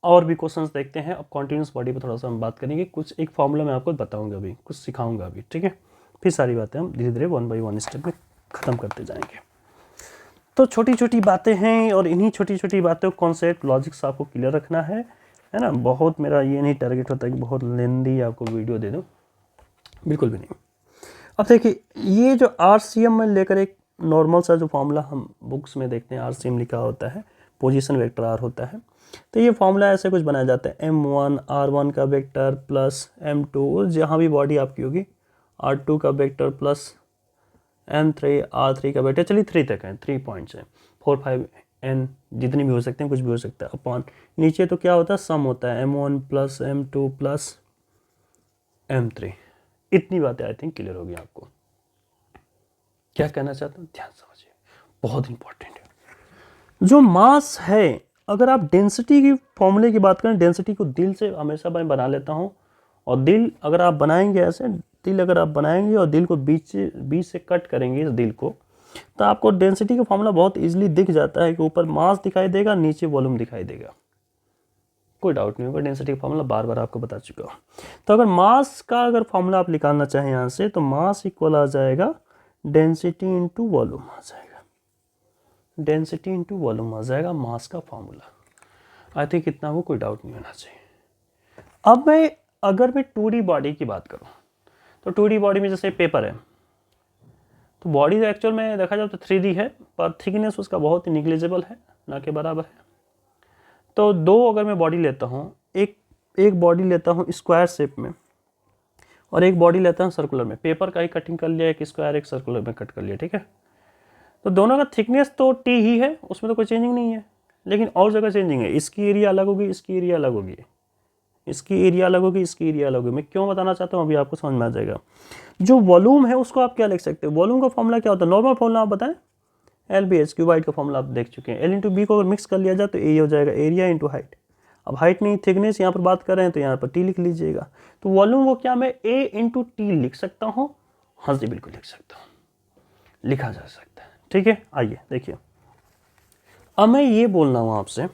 और भी क्वेश्चंस देखते हैं। अब कॉन्टिन्यूस बॉडी पर थोड़ा सा हम बात करेंगे, कुछ एक फॉर्मूला मैं आपको बताऊंगा अभी, कुछ सिखाऊंगा अभी। ठीक है, फिर सारी बातें हम धीरे धीरे 1 बाई 1 स्टेप में ख़त्म करते जाएंगे। तो छोटी छोटी बातें हैं और इन्हीं छोटी छोटी बातों कॉन्सेप्ट लॉजिक्स आपको क्लियर रखना है ना। बहुत मेरा ये नहीं टारगेट होता कि बहुत लेंदी आपको वीडियो दे दूँ, बिल्कुल भी नहीं। अब देखिए ये जो RCM में लेकर एक नॉर्मल सा जो फॉर्मूला हम बुक्स में देखते हैं, RCM लिखा होता है, पोजीशन वेक्टर R होता है, तो ये फॉर्मूला ऐसे कुछ बनाया जाता है, M1 R1 का वेक्टर प्लस M2 जहाँ भी बॉडी आपकी होगी, R2 का वेक्टर प्लस M3 R3 का वेक्टर। चलिए 3 तक है, 3 पॉइंट्स हैं, 4 5 N जितनी भी हो सकते हैं, कुछ भी हो सकता है, अपॉन नीचे तो क्या होता है, सम होता है, M1 plus M2 plus M3। इतनी बातें आई थिंक क्लियर होगी आपको। क्या कहना चाहता हूँ, ध्यान समझिए, बहुत इंपॉर्टेंट है। जो मास है, अगर आप डेंसिटी की फॉर्मूले की बात करें, डेंसिटी को दिल से हमेशा मैं बना लेता हूँ, और दिल अगर आप बनाएंगे ऐसे, दिल अगर आप बनाएंगे और दिल को बीच से कट करेंगे इस दिल को, तो आपको डेंसिटी का फॉर्मूला बहुत इजीली दिख जाता है कि ऊपर मास दिखाई देगा, नीचे वॉल्यूम दिखाई देगा, कोई डाउट नहीं होगा। डेंसिटी का फॉर्मूला बार बार आपको बता चुका हूँ। तो अगर मास का अगर फॉर्मूला आप निकालना चाहें यहाँ से, तो मास इक्वल आ जाएगा डेंसिटी इंटू वॉल्यूम आ जाएगा, डेंसिटी इंटू वॉल्यूम आ जाएगा मास का फॉर्मूला। आई थिंक इतना वो कोई डाउट नहीं होना चाहिए। अब मैं अगर मैं 2D बॉडी की बात करूँ, तो 2D बॉडी में जैसे पेपर है, तो बॉडी तो एक्चुअल में देखा जाए तो 3D है, पर थिकनेस उसका बहुत ही निग्लिजिबल है, ना के बराबर है। तो दो अगर मैं बॉडी लेता हूँ, एक बॉडी लेता हूँ स्क्वायर शेप में और एक बॉडी लेता हूँ सर्कुलर में, पेपर का ही कटिंग कर लिया, एक स्क्वायर एक सर्कुलर में कट कर लिया, ठीक है। तो दोनों का थिकनेस तो T ही है, उसमें तो कोई चेंजिंग नहीं है, लेकिन और जगह चेंजिंग है। इसकी एरिया अलग होगी, इसकी एरिया अलग होगी, इसकी एरिया अलग होगी, इसकी एरिया अलग होगी। मैं क्यों बताना चाहता हूँ अभी आपको समझ में आ जाएगा। जो वॉल्यूम है उसको आप क्या लिख सकते हो, वॉल्यूम का फॉर्मूला क्या होता है, नॉर्मल फॉर्मूला आप बताएं, LBH वाइट का फॉर्मूला आप देख चुके हैं। L इंटू बी को अगर मिक्स कर लिया जाए तो ए हो जाएगा एरिया इंटू हाइट। अब हाइट नहीं थिकनेस यहाँ पर बात कर रहे हैं तो यहाँ पर T लिख लीजिएगा। तो वॉल्यूम वो क्या मैं A इंटू T लिख सकता हूँ, हाँ जी बिल्कुल लिख सकता हूँ, लिखा जा सकता है, ठीक है। आइए देखिए, अब मैं ये बोल रहा हूँ आपसे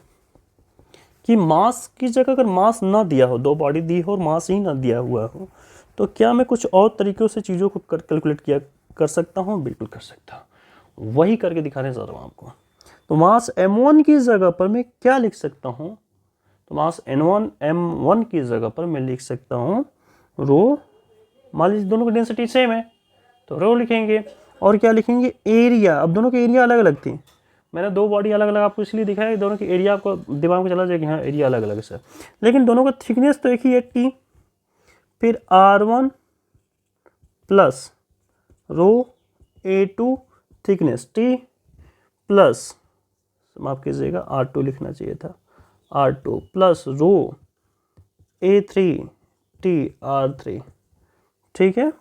कि मास की जगह अगर मास ना दिया हो, दो बॉडी दी हो और मास ही ना दिया हुआ हो, तो क्या मैं कुछ और तरीक़ों से चीज़ों को कैलकुलेट कर सकता हूँ, बिल्कुल कर सकता हूँ। वही करके दिखाने जा रहा हूँ आपको। तो मास M1 की जगह पर मैं क्या लिख सकता हूँ, तो मास M1 की जगह पर मैं लिख सकता हूँ रो। मान लीजिए दोनों की डेंसिटी सेम है तो रो लिखेंगे, और क्या लिखेंगे, एरिया। अब दोनों की एरिया अलग अलग थी, मैंने दो बॉडी अलग अलग आपको इसलिए दिखाया कि दोनों की एरिया आपको दिमाग में चला जाए कि हाँ एरिया अलग अलग है सर, लेकिन दोनों का थिकनेस तो एक ही है T। फिर R1 प्लस रो A2 थिकनेस T प्लस, माफ कीजिएगा R2 लिखना चाहिए था, R2 प्लस रो A3 T R3, ठीक है।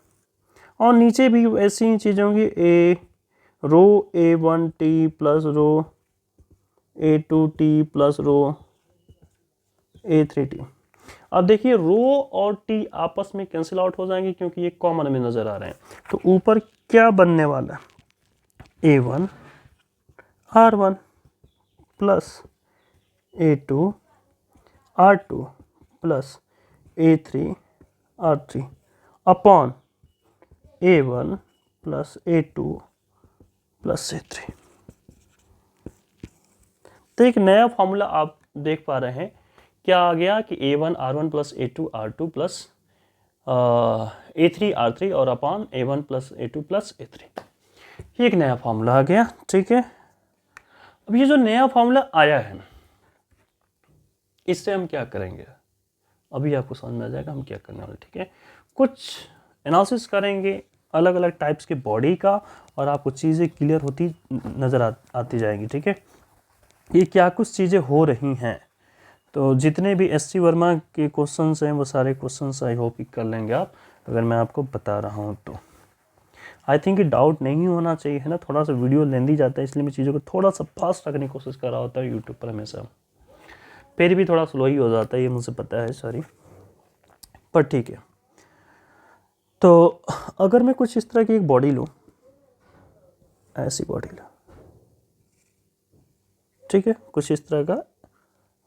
और नीचे भी ऐसी ही चीज़ें होंगी, रो A1 T प्लस रो A2 T प्लस रो A3 T। अब देखिए रो और T आपस में कैंसिल आउट हो जाएंगे क्योंकि ये कॉमन में नजर आ रहे हैं। तो ऊपर क्या बनने वाला है, A1 R1 plus A2 R2 plus A3 R3 upon A1 plus A2 plus A3। तो एक नया फॉर्मूला आप देख पा रहे हैं, क्या आ गया कि A1 R1 plus A2 R2 plus A3 R3 और upon A1 plus A2 plus A3। ये एक नया फॉर्मूला आ गया, ठीक है। अब ये जो नया फॉर्मूला आया है, इससे हम क्या करेंगे अभी आपको समझ में आ जाएगा हम क्या करने वाले, ठीक है। कुछ एनालिसिस करेंगे अलग अलग टाइप्स के बॉडी का और आपको चीज़ें क्लियर होती नज़र आती जाएंगी, ठीक है। ये क्या कुछ चीज़ें हो रही हैं, तो जितने भी SC वर्मा के क्वेश्चंस हैं वो सारे क्वेश्चंस आई होप कर लेंगे आप, अगर मैं आपको बता रहा हूँ तो। आई थिंक डाउट नहीं होना चाहिए, है ना। थोड़ा सा वीडियो लेंदी जाता है इसलिए मैं चीज़ों को थोड़ा सा फास्ट रखने की कोशिश कर रहा होता है यूट्यूब पर हमेशा, फिर भी थोड़ा स्लो ही हो जाता है, ये मुझे पता है, सॉरी, पर ठीक है। तो अगर मैं कुछ इस तरह की एक बॉडी लूँ, ऐसी बॉडी लूँ, ठीक है, कुछ इस तरह का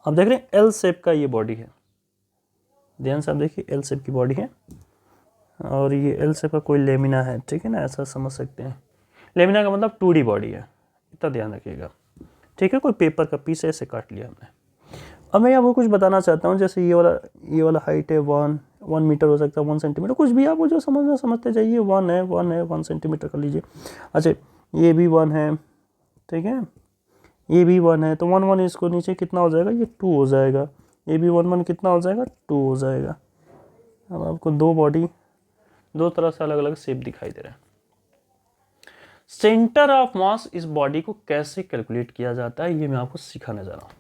आप देख रहे हैं एल शेप का ये बॉडी है, ध्यान से आप देखिए एल शेप की बॉडी है और ये एल शेप का कोई लेमिना है, ठीक है ना, ऐसा समझ सकते हैं। लेमिना का मतलब 2D बॉडी है, इतना ध्यान रखिएगा, ठीक है। कोई पेपर का पीस ऐसे काट लिया हमने। अब मैं आपको कुछ बताना चाहता हूँ, जैसे ये वाला हाइट है 1 मीटर हो सकता है, 1 सेंटीमीटर, कुछ भी आप जो समझना समझते जाइए। 1 सेंटीमीटर कर लीजिए। अच्छा ये भी 1 है, ठीक है, ये भी 1 है, तो 1 इसको नीचे कितना हो जाएगा, ये 2 हो जाएगा। ये भी 1 कितना हो जाएगा, 2 हो जाएगा। अब आपको दो बॉडी दो तरह से अलग अलग शेप दिखाई दे रहे हैं। सेंटर ऑफ मास इस बॉडी को कैसे कैलकुलेट किया जाता है ये मैं आपको सिखाने जा रहा हूँ।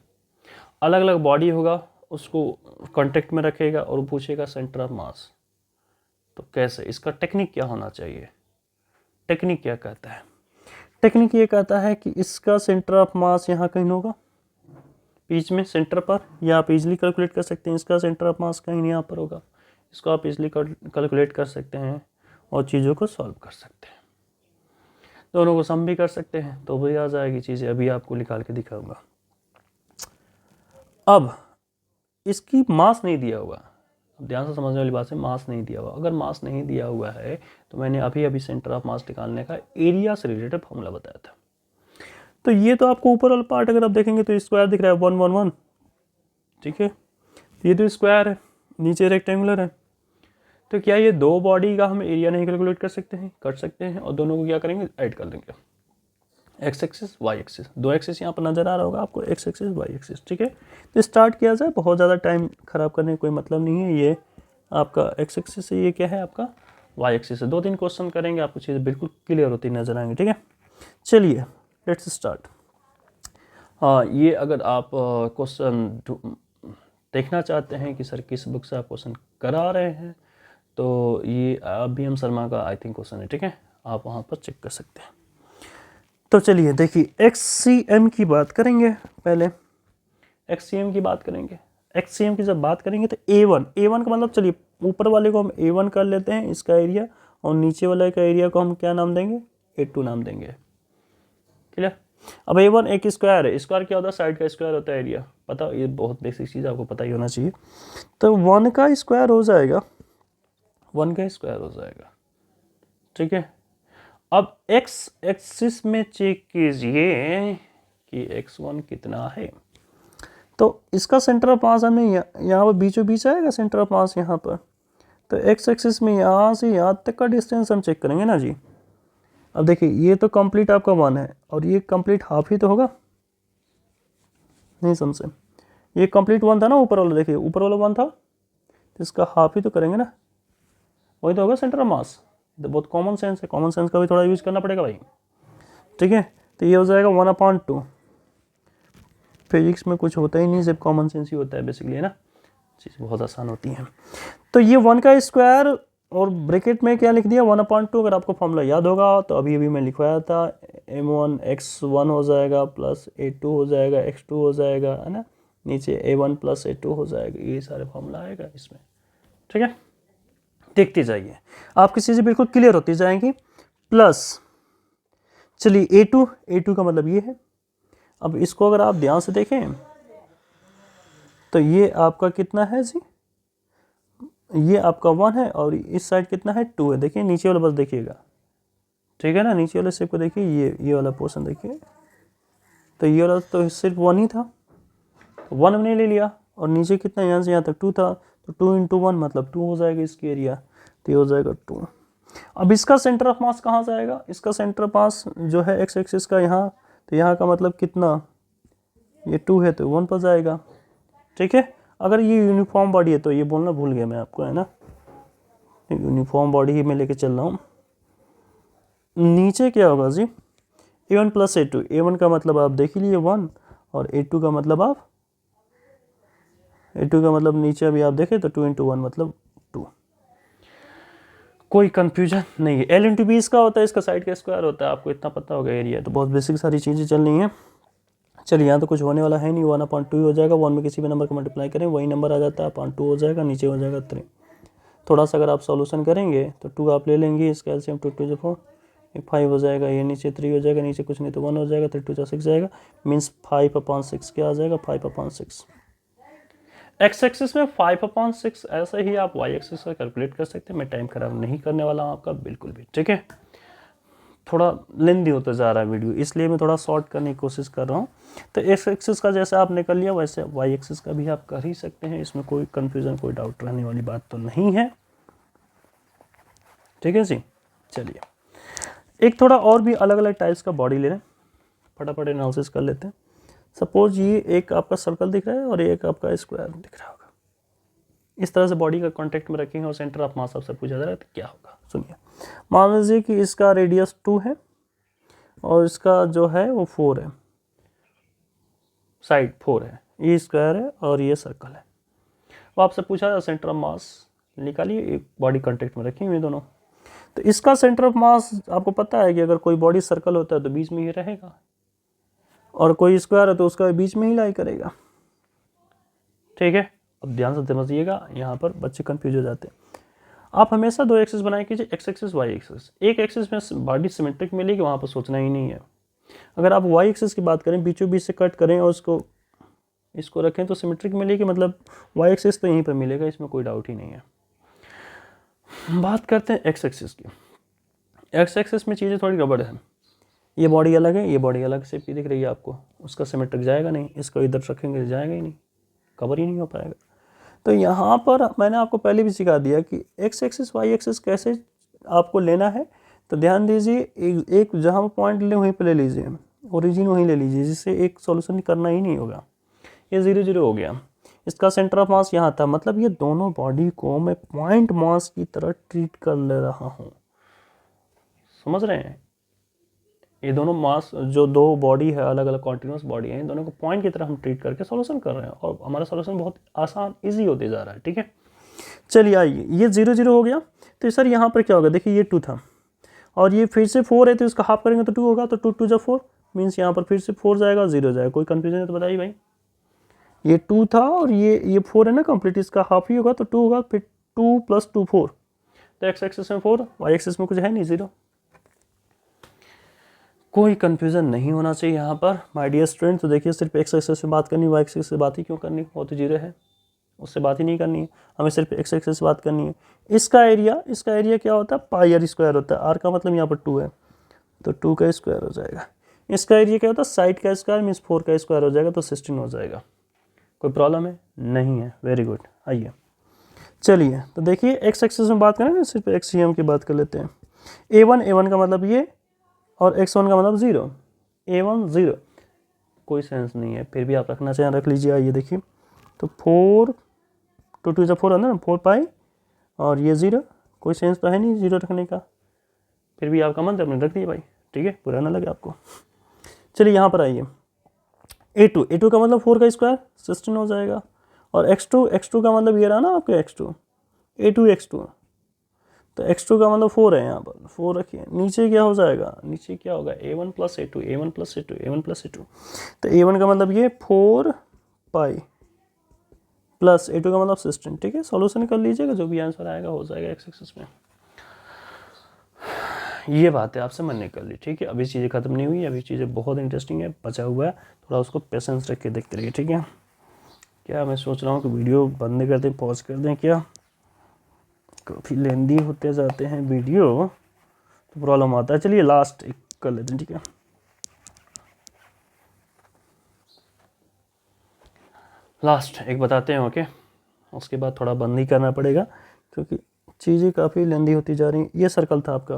अलग अलग बॉडी होगा, उसको कांटेक्ट में रखेगा और पूछेगा सेंटर ऑफ मास, तो कैसे, इसका टेक्निक क्या होना चाहिए। टेक्निक क्या कहता है, टेक्निक ये कहता है कि इसका सेंटर ऑफ मास यहाँ कहीं होगा बीच में सेंटर पर, या आप इजीली कैलकुलेट कर सकते हैं इसका सेंटर ऑफ मास कहीं यहाँ पर होगा। इसको आप इजीली कैलकुलेट कर सकते हैं और चीज़ों को सॉल्व कर सकते हैं, दोनों को सम भी कर सकते हैं तो भी आ जाएगी चीज़ें, अभी आपको निकाल के दिखाऊंगा। अब इसकी मास नहीं दिया हुआ, अब ध्यान से समझने वाली बात है, मास नहीं दिया हुआ। अगर मास नहीं दिया हुआ है तो मैंने अभी सेंटर ऑफ मास निकालने का एरिया से रिलेटेड फॉर्मूला बताया था। तो ये तो आपको ऊपर वाला पार्ट अगर आप देखेंगे तो स्क्वायर दिख रहा है 1 1 1, ठीक है, ये तो स्क्वायर है, नीचे रेक्टेंगुलर है। तो क्या ये दो बॉडी का हम एरिया नहीं कैलकुलेट कर सकते हैं, कर सकते हैं, और दोनों को क्या करेंगे, ऐड कर देंगे। एक्स एक्सिस वाई एक्सिस, दो एक्सिस यहाँ पर नजर आ रहा होगा आपको, एक्स एक्सिस वाई एक्सिस, ठीक है। तो स्टार्ट किया जाए, बहुत ज़्यादा टाइम खराब करने का कोई मतलब नहीं है। ये आपका एक्स एक्सिस है, ये क्या है आपका वाई एक्सिस है। 2-3 क्वेश्चन करेंगे, आपको चीज़ें बिल्कुल क्लियर होती नजर आएंगी, ठीक है। चलिए लेट्स स्टार्ट। ये अगर आप क्वेश्चन देखना चाहते हैं कि सर किस बुक से आप क्वेश्चन करा रहे हैं, तो ये BM शर्मा का आई थिंक क्वेश्चन है, ठीक है, आप वहाँ पर चेक कर सकते हैं। तो चलिए देखिए XCM की बात करेंगे, पहले XCM की बात करेंगे। XCM की जब बात करेंगे तो A1 का मतलब, चलिए ऊपर वाले को हम A1 कर लेते हैं इसका एरिया, और नीचे वाले का एरिया को हम क्या नाम देंगे, A2 नाम देंगे, क्लियर। अब A1 एक स्क्वायर है, स्क्वायर क्या होता है, साइड का स्क्वायर होता है एरिया, पता, ये बहुत बेसिक चीज़ आपको पता ही होना चाहिए। तो 1 का स्क्वायर हो जाएगा, 1 का स्क्वायर हो जाएगा, ठीक है। अब x एक्सिस में चेक कीजिए कि x1 कितना है, तो इसका सेंटर ऑफ मास हमने यहाँ पर बीचों बीच आएगा सेंटर ऑफ मास यहाँ पर, तो x एक्सिस में यहाँ से यहाँ तक का डिस्टेंस हम चेक करेंगे ना जी। अब देखिए ये तो कंप्लीट आपका 1 है और ये कंप्लीट हाफ ही तो होगा, नहीं समझे, ये कंप्लीट 1 था ना ऊपर वाला, देखिए ऊपर वाला 1 था, तो इसका हाफ ही तो करेंगे ना, वही तो होगा सेंटर ऑफ मास, तो बहुत कॉमन सेंस है, कॉमन सेंस का भी थोड़ा यूज़ करना पड़ेगा भाई, ठीक है। तो ये हो जाएगा 1/2। फिजिक्स में कुछ होता ही नहीं, सिर्फ कॉमन सेंस ही होता है बेसिकली, है ना, चीज़ बहुत आसान होती है। तो ये 1 का स्क्वायर और ब्रैकेट में क्या लिख दिया 1/2। अगर आपको फॉर्मूला याद होगा तो अभी अभी मैं लिखवाया था, m1 x1 हो जाएगा प्लस a2 हो जाएगा, x2 हो जाएगा, है ना, नीचे a1 प्लस a2 हो जाएगा, ये सारे फॉर्मूला आएगा इसमें, ठीक है। देखते जाइए, आपकी चीज़ें बिल्कुल क्लियर होती जाएंगी। प्लस चलिए a2 का मतलब ये है। अब इसको अगर आप ध्यान से देखें तो ये आपका कितना है जी, ये आपका 1 है और इस साइड कितना है 2 है। देखिए नीचे वाला बस देखिएगा, ठीक है ना, नीचे वाले शेप को देखिए, ये वाला पोर्शन देखिए, तो ये वाला तो सिर्फ 1 ही था, 1 हमने ले लिया, और नीचे कितना यहाँ से यहाँ तक 2 था, तो 2 × 1 मतलब 2 हो जाएगा इसकी एरिया, तो ये हो जाएगा 2। अब इसका सेंटर ऑफ मास कहाँ से आएगा, इसका सेंटर ऑफ मास जो है एक्स एक्सिस का यहाँ, तो यहाँ का मतलब कितना, ये 2 है तो 1 पर जाएगा, ठीक है। अगर ये यूनिफॉर्म बॉडी है तो ये बोलना भूल गया मैं आपको, है ना, यूनिफॉर्म बॉडी ही मैं लेके चल रहा हूँ। नीचे क्या होगा जी, a1 प्लस a2, a1 का मतलब आप देख ही लिए 1, और a2 का मतलब नीचे अभी आप देखें तो 2 × 1 मतलब 2। कोई कंफ्यूजन नहीं है। l × b इसका होता है, इसका साइड का स्क्वायर होता है, आपको इतना पता होगा एरिया, तो बहुत बेसिक सारी चीज़ें चल रही हैं। चलिए यहाँ तो कुछ होने वाला है नहीं, 1/2 हो जाएगा, 1 में किसी भी नंबर को मल्टीप्लाई करें वही नंबर आ जाता है, 2 हो जाएगा, नीचे हो जाएगा 3। थोड़ा सा अगर आप सॉल्यूशन करेंगे तो 2 आप ले लेंगे, इसका एलसीएम 2 × 4 5 हो जाएगा, ये नीचे 3 हो जाएगा, नीचे कुछ नहीं तो 1 हो जाएगा, 3 × 2 6 जाएगा, मीन्स 5/6 क्या आ जाएगा, 5/6। एक्स एक्सिस में 5/6, ऐसे ही आप वाई एक्सिस का कैलकुलेट कर सकते हैं। मैं टाइम खराब नहीं करने वाला हूँ आपका बिल्कुल भी, ठीक है। थोड़ा लेंदी होता जा रहा है वीडियो, इसलिए मैं थोड़ा शॉर्ट करने की कोशिश कर रहा हूँ। तो एक्स एक्सिस का जैसे आपने कर लिया वैसे वाई एक्सिस का भी आप कर ही सकते हैं, इसमें कोई कन्फ्यूज़न कोई डाउट रहने वाली बात तो नहीं है, ठीक है जी। चलिए एक थोड़ा और भी अलग अलग टाइप्स का बॉडी ले लें, फटाफट एनालिसिस कर लेते हैं। सपोज ये एक आपका सर्कल दिख रहा है और एक आपका स्क्वायर दिख रहा होगा, इस तरह से बॉडी का कांटेक्ट में रखेंगे और सेंटर ऑफ मास आपसे पूछा जा रहा है तो क्या होगा। सुनिए, मान लीजिए कि इसका रेडियस 2 है और इसका जो है वो 4 है, साइड 4 है, ये स्क्वायर है और ये सर्कल है। वो आपसे पूछा जा सेंटर ऑफ मास निकालिए, एक बॉडी कांटेक्ट में रखेंगे दोनों। तो इसका सेंटर ऑफ मास आपको पता है कि अगर कोई बॉडी सर्कल होता है तो बीच में ही रहेगा, और कोई स्क्वायर है तो उसका बीच में ही लाई करेगा, ठीक है। अब ध्यान से समझिएगा, यहाँ पर बच्चे कंफ्यूज हो जाते हैं। आप हमेशा 2 एक्सिस बनाए कीजिए, एक्स एक्सिस वाई एक्सिस। एक एक्सिस में बॉडी सिमेट्रिक मिलेगी, वहाँ पर सोचना ही नहीं है। अगर आप वाई एक्सिस की बात करें, बीचों बीच से कट करें और इसको रखें तो सिमेट्रिक मिलेगी, मतलब वाई एक्सिस तो यहीं पर मिलेगा, इसमें कोई डाउट ही नहीं है। बात करते हैं एक्स एक्सिस की। एक्स एक्सिस में चीज़ें थोड़ी गड़बड़ है, ये बॉडी अलग है, ये बॉडी अलग से दिख रही है आपको, उसका सिमेट्रिक जाएगा नहीं, इसको इधर रखेंगे जाएगा ही नहीं, कवर ही नहीं हो पाएगा। तो यहाँ पर मैंने आपको पहले भी सिखा दिया कि एक्स एक्सिस वाई एक्सिस कैसे आपको लेना है। तो ध्यान दीजिए, एक जहाँ पॉइंट ले वहीं पे ले लीजिए, ओरिजिन वहीं ले लीजिए, जिससे एक सॉल्यूशन करना ही नहीं होगा। ये 0 0 हो गया, इसका सेंटर ऑफ मास यहाँ था, मतलब ये दोनों बॉडी को मैं पॉइंट मास की तरह ट्रीट कर ले रहा हूँ, समझ रहे हैं। ये दोनों मास जो 2 बॉडी है, अलग अलग कॉन्टिन्यूस बॉडी है, इन दोनों को पॉइंट की तरह हम ट्रीट करके सॉल्यूशन कर रहे हैं, और हमारा सॉल्यूशन बहुत आसान इजी होते जा रहा है, ठीक है। चलिए आइए, ये 0 0 हो गया। तो सर यहाँ पर क्या होगा, देखिए ये 2 था और ये फिर से 4 है, तो इसका हाफ करेंगे तो 2 होगा, तो 2 × 2 = 4, मीन्स यहाँ पर फिर से 4 जाएगा, 0 जाएगा। कोई कन्फ्यूजन है तो बताइए भाई, ये 2 था और ये 4 है ना कंप्लीट, इसका हाफ ही होगा तो 2 होगा, फिर 2 + 2 4, तो एक्स एक्सिस में 4, वाई एक्सिस में कुछ है नहीं 0। कोई कन्फ्यूज़न नहीं होना चाहिए यहाँ पर माय डियर स्टूडेंट। तो देखिए सिर्फ एक्स एक्सिस से बात करनी, वाई एक्सिस से बात ही क्यों करनी, वो तो 0 है, उससे बात ही नहीं करनी है, हमें सिर्फ एक्स एक्सिस से बात करनी है। इसका एरिया क्या होता है, πr² होता है, r का मतलब यहाँ पर 2 है तो 2 का स्क्वायर हो जाएगा। इसका एरिया क्या होता है, साइड का स्क्वायर मीन्स 4 का स्क्वायर हो जाएगा, तो 16 हो जाएगा। कोई प्रॉब्लम है नहीं है, वेरी गुड। आइए चलिए, तो देखिए एक्स एक्सिस में बात करें ना, सिर्फ एक्स ही हम की बात कर लेते हैं। a1 का मतलब ये, और x1 का मतलब 0, a1 0, कोई सेंस नहीं है, फिर भी आप रखना चाहें रख लीजिए। आइए देखिए, तो 4 2 2 = 4 है ना, 4 पाई और ये 0, कोई सेंस तो है नहीं 0 रखने का, फिर भी आपका मन आपने रख दिया भाई, ठीक है, बुरा ना लगे आपको। चलिए यहाँ पर आइए, A2 का मतलब 4 का स्क्वायर 16 हो जाएगा, और x2 का मतलब ये रहा ना आपके x2, A2 तो x2 का मतलब 4 है, यहाँ पर 4 रखिए। नीचे क्या हो जाएगा, नीचे क्या होगा, A1 plus A2, A1 plus A2, A1 plus A2, तो A1 का मतलब ये 4 पाई प्लस A2 का मतलब 16, ठीक है। सॉल्यूशन कर लीजिएगा, जो भी आंसर आएगा हो जाएगा एक्स एक्सिस में। ये बात है, आपसे मैंने कर ली, ठीक है। अभी चीज़ें खत्म नहीं हुई, अभी चीज़ें बहुत इंटरेस्टिंग है, बचा हुआ है, थोड़ा उसको पेशेंस रख के देखते रहिए, ठीक है। क्या मैं सोच रहा हूँ कि वीडियो बंद कर दें, पॉज कर दें, क्या काफ़ी लेंदी होते जाते हैं वीडियो तो प्रॉब्लम आता है। चलिए लास्ट एक कर लेते हैं, ठीक है। लास्ट एक बताते हैं, ओके, उसके बाद थोड़ा बंद ही करना पड़ेगा क्योंकि चीज़ें काफ़ी लेंदी होती जा रही हैं। ये सर्कल था आपका,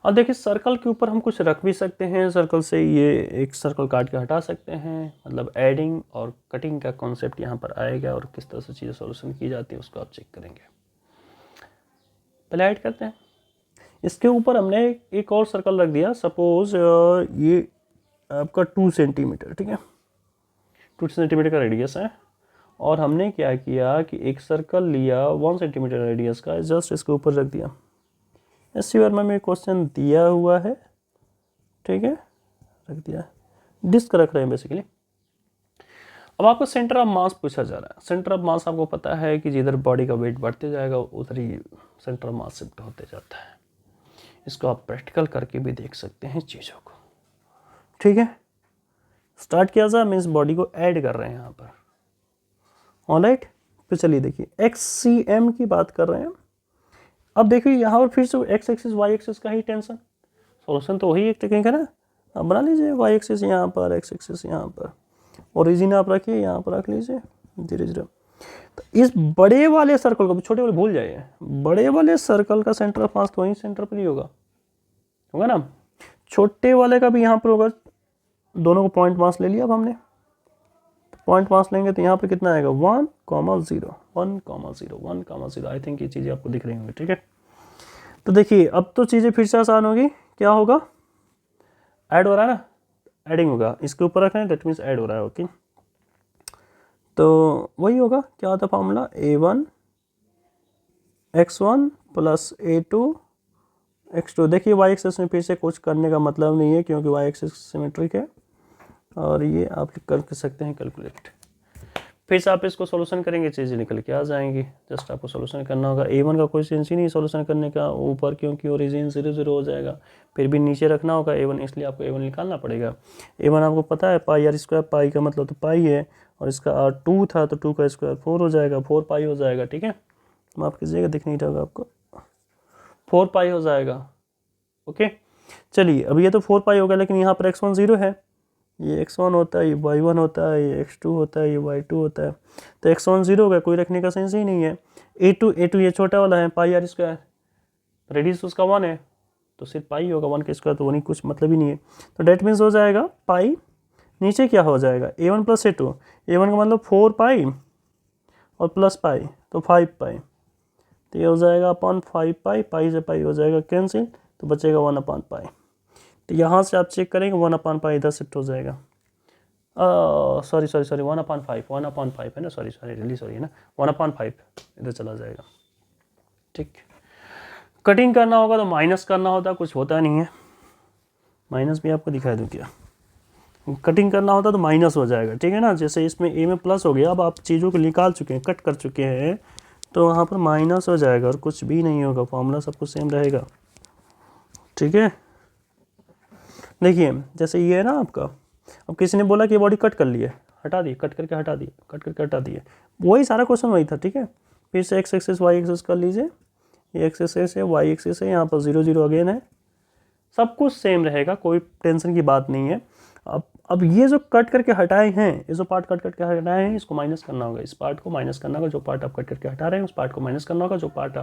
और देखिए सर्कल के ऊपर हम कुछ रख भी सकते हैं, सर्कल से ये एक सर्कल काट के हटा सकते हैं, मतलब एडिंग और कटिंग का कॉन्सेप्ट यहाँ पर आएगा, और किस तरह से चीज़ें सॉल्यूशन की जाती है उसको आप चेक करेंगे। पहले ऐड करते हैं, इसके ऊपर हमने एक और सर्कल रख दिया, सपोज ये आपका 2 सेंटीमीटर, ठीक है, 2 सेंटीमीटर का रेडियस है, और हमने क्या किया कि एक सर्कल लिया 1 सेंटीमीटर रेडियस का, जस्ट इसके ऊपर रख दिया। SCR में क्वेश्चन दिया हुआ है, ठीक है, रख दिया, डिस्क रख रहे हैं बेसिकली। अब आपको सेंटर ऑफ मास पूछा जा रहा है। सेंटर ऑफ मास आपको पता है कि जिधर बॉडी का वेट बढ़ते जाएगा उधर ही सेंटर ऑफ मास शिफ्ट होते जाता है। इसको आप प्रैक्टिकल करके भी देख सकते हैं चीज़ों को, ठीक है। स्टार्ट किया जाए, मीन्स बॉडी को ऐड कर रहे हैं यहाँ पर, ऑलराइट। तो चलिए देखिए, XCM की बात कर रहे हैं। अब देखिए यहाँ पर फिर से एक्स एक्सिस वाई एक्सिस का ही टेंशन, सॉल्यूशन तो वही एक टेक्निक है ना। आप बना लीजिए वाई एक्सिस यहाँ पर, एक्स एक्सिस यहाँ पर, ओरिजिन आप रखिए यहाँ पर रख लीजिए धीरे धीरे। तो इस बड़े वाले सर्कल को, छोटे वाले भूल जाइए, बड़े वाले सर्कल का सेंटर ऑफ मास तो वहीं सेंटर पर ही होगा ना। छोटे वाले का भी यहाँ पर होगा, दोनों को पॉइंट मास ले लिया अब हमने, पॉइंट मास लेंगे तो यहाँ पर कितना आएगा 1,0 1,0 आई थिंक ये चीज़ें आपको दिख रही होंगी, ठीक है। तो देखिए अब तो चीज़ें फिर से आसान होगी, क्या होगा, ऐड हो रहा है ना, एडिंग होगा, इसके ऊपर रख रहे हैं दैट मीन्स ऐड हो रहा है, ओके। तो वही होगा, क्या होता है formula, A1 x1 plus A2 x2। देखिए वाई एक्सिस में फिर से कुछ करने का मतलब नहीं है क्योंकि वाई एक्सिस सिमेट्रिक है, और ये आप कर सकते हैं कैलकुलेट। फिर से आप इसको सॉल्यूशन करेंगे, चीज़ें निकल के आ जाएंगी, जस्ट आपको सॉल्यूशन करना होगा। A1 का कोई सेंस ही नहीं सॉल्यूशन करने का ऊपर, क्योंकि ओरिजिन 0 0 हो जाएगा, फिर भी नीचे रखना होगा A1, इसलिए आपको A1 निकालना पड़ेगा। A1 आपको पता है पाई आर स्क्वायर, पाई का मतलब तो पाई है, और इसका R2 था तो 2 का स्क्वायर 4 हो जाएगा, 4 पाई हो जाएगा, ठीक है। माफ़ कीजिएगा दिख नहीं रहा आपको, 4 पाई हो जाएगा, ओके। चलिए अब ये तो 4 पाई होगा, लेकिन यहाँ पर x1 0 है, ये x1 होता है, ये y1 होता है, ये x2 होता है, ये y2 होता है, तो x1 0 होगा, कोई रखने का सेंस ही नहीं है। A2 ये छोटा वाला है, पाई आर स्क्वायर, रेडियस उसका 1 है तो सिर्फ पाई होगा, 1 के स्क्वायर तो वो नहीं, कुछ मतलब ही नहीं है। तो डेट मीन्स हो जाएगा पाई, नीचे क्या हो जाएगा A1 प्लस A2, A1 का मतलब 4 पाई और प्लस पाई तो 5 पाई, तो ये हो जाएगा अपॉन 5 पाई, पाई से पाई हो जाएगा कैंसिल, तो बचेगा 1 अपॉन पाई। तो यहाँ से आप चेक करेंगे 1 अपॉन पाई इधर शिफ्ट हो जाएगा, सॉरी 1 अपॉन 5 है ना, सॉरी रियली सॉरी है ना, 1 अपॉन 5 इधर चला जाएगा, ठीक। कटिंग करना होगा तो माइनस करना होता, कुछ होता नहीं है, माइनस भी आपको दिखा दूँ क्या, कटिंग करना होता तो माइनस हो जाएगा, ठीक है ना। जैसे इसमें A में प्लस हो गया, अब आप चीज़ों को निकाल चुके हैं, कट कर चुके हैं, तो वहाँ पर माइनस हो जाएगा और कुछ भी नहीं होगा, फॉर्मूला सब कुछ सेम रहेगा, ठीक है। देखिए जैसे ये है ना आपका, अब किसी ने बोला कि बॉडी कट कर लिए, हटा दिए, कट करके हटा दिए, वही सारा क्वेश्चन वही था, ठीक है। फिर से एक्स एक्सिस वाई एक्सिस कर लीजिए, ये एक्स एक्सिस है, वाई एक्सिस है, यहाँ पर 0 0 अगेन है, सब कुछ सेम रहेगा, कोई टेंशन की बात नहीं है। अब ये जो कट करके हटाए हैं, ये जो पार्ट कट करके हटाए हैं, इसको माइनस करना होगा, इस पार्ट को माइनस करना होगा, जो पार्ट आप कट करके हटा रहे हैं उस पार्ट को माइनस करना होगा, जो पार्ट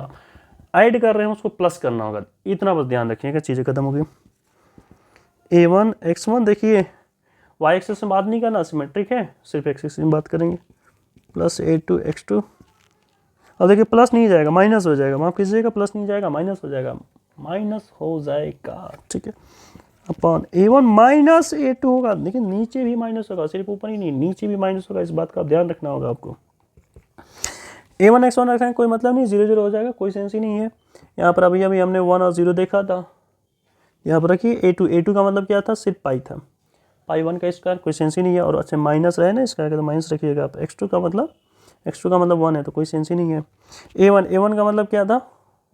ऐड कर रहे हैं उसको प्लस करना होगा, इतना बस ध्यान रखिएगा, चीज़ें खत्म हो गई। A1 x1, देखिए वाई एक्सिस में बात नहीं करना, सिमेट्रिक है, सिर्फ एक्स एक्सिस में बात करेंगे, प्लस A2 x2। अब देखिए प्लस नहीं जाएगा, माइनस हो जाएगा, माफ कीजिएगा, प्लस नहीं जाएगा, माइनस हो जाएगा, माइनस हो जाएगा, ठीक है, अपॉन A1 माइनस A2 होगा। देखिए नीचे भी माइनस होगा, सिर्फ ऊपर ही नहीं नीचे भी माइनस होगा, इस बात का ध्यान रखना होगा आपको। A1 X1 रखें कोई मतलब नहीं, 0 0 हो जाएगा, कोई सेंस ही नहीं है। यहाँ पर अभी हमने 1 और 0 देखा था, यहाँ पर रखिए A2 का मतलब क्या था, सिर्फ पाई था, पाई 1 का स्क्वायर, कोई सेंस ही नहीं है। और अच्छा माइनस रहे ना इसका, तो माइनस रखिएगा आप। x2 का मतलब 1 है, तो कोई सेंस ही नहीं है। A1 का मतलब क्या था,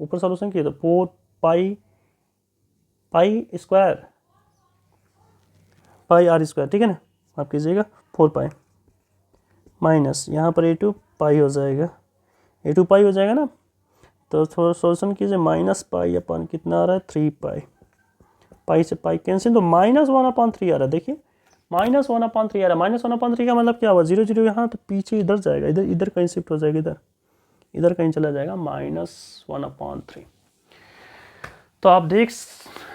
ऊपर सॉल्यूशन किया था 4 पाई स्क्वायर, पाई r स्क्वायर, ठीक है ना, आप कीजिएगा 4 पाई माइनस यहाँ पर A2 पाई हो जाएगा, A2 पाई हो जाएगा ना, तो थोड़ा सॉल्यूशन कीजिए, माइनस पाई अपन कितना आ रहा है 3 पाई, पाई से पाई कैंसिल, तो -1/3 आ रहा है। देखिए -1/3 आ रहा है, -1/3 का मतलब क्या हुआ, 0 0 यहाँ, तो पीछे इधर जाएगा, इधर कहीं शिफ्ट हो जाएगा, इधर कहीं चला जाएगा, -1/3। तो आप देख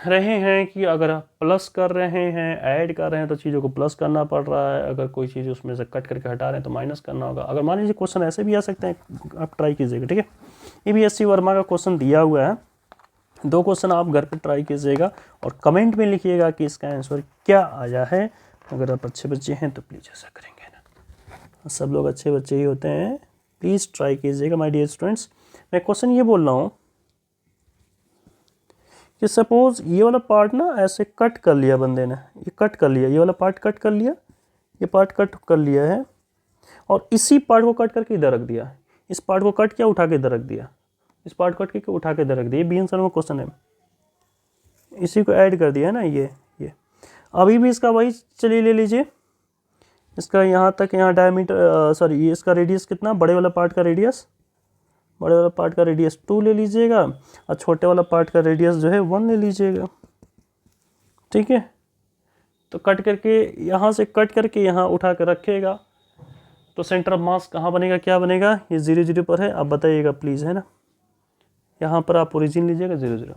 रहे हैं कि अगर आप प्लस कर रहे हैं, ऐड कर रहे हैं, तो चीज़ों को प्लस करना पड़ रहा है, अगर कोई चीज़ उसमें से कट करके हटा रहे हैं तो माइनस करना होगा। अगर मान लीजिए क्वेश्चन ऐसे भी आ सकते हैं, आप ट्राई कीजिएगा, ठीक है। EBSC वर्मा का क्वेश्चन दिया हुआ है, 2 क्वेश्चन आप घर पे ट्राई कीजिएगा और कमेंट में लिखिएगा कि इसका आंसर क्या आया है। अगर आप अच्छे बच्चे हैं तो प्लीज़ ऐसा करेंगे ना, सब लोग अच्छे बच्चे ही होते हैं, प्लीज़ ट्राई कीजिएगा माय डियर स्टूडेंट्स। मैं क्वेश्चन ये बोल रहा हूँ कि सपोज ये वाला पार्ट ना ऐसे कट कर लिया बंदे ने, ये कट कर लिया, ये वाला पार्ट कट कर लिया, ये पार्ट कट कर लिया है, और इसी पार्ट को कट करके इधर रख दिया, इस पार्ट को कट किया उठा के इधर रख दिया, इस पार्ट कट करके उठा के इधर रख दिया। ये बी आंसर में क्वेश्चन है, इसी को ऐड कर दिया है ना, ये अभी भी इसका वही चलिए ले लीजिए, इसका यहाँ तक, यहाँ डायमीटर सॉरी ये इसका रेडियस कितना, बड़े वाला पार्ट का रेडियस, बड़े वाला पार्ट का रेडियस 2 ले लीजिएगा, और छोटे वाला पार्ट का रेडियस जो है 1 ले लीजिएगा, ठीक है। तो कट करके यहाँ से कट करके यहाँ उठा कर रखेगा, तो सेंटर ऑफ मास कहाँ बनेगा, क्या बनेगा, ये 0 0 पर है, आप बताइएगा प्लीज़, है ना। यहाँ पर आप ओरिजिन लीजिएगा 0 0।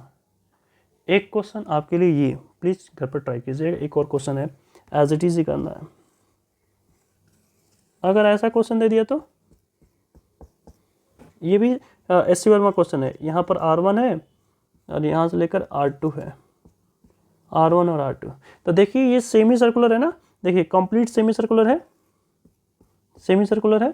एक क्वेश्चन आपके लिए ये, प्लीज़ घर पर ट्राई कीजिएगा। एक और क्वेश्चन है, एज इट इज़ ही करना है। अगर ऐसा क्वेश्चन दे दिया तो ये भी SC वर्मा क्वेश्चन है, यहाँ पर R1 है और यहाँ से लेकर R2 है, R1 और R2। तो देखिए ये सेमी सर्कुलर है ना, देखिए कंप्लीट सेमी सर्कुलर है, सेमी सर्कुलर है।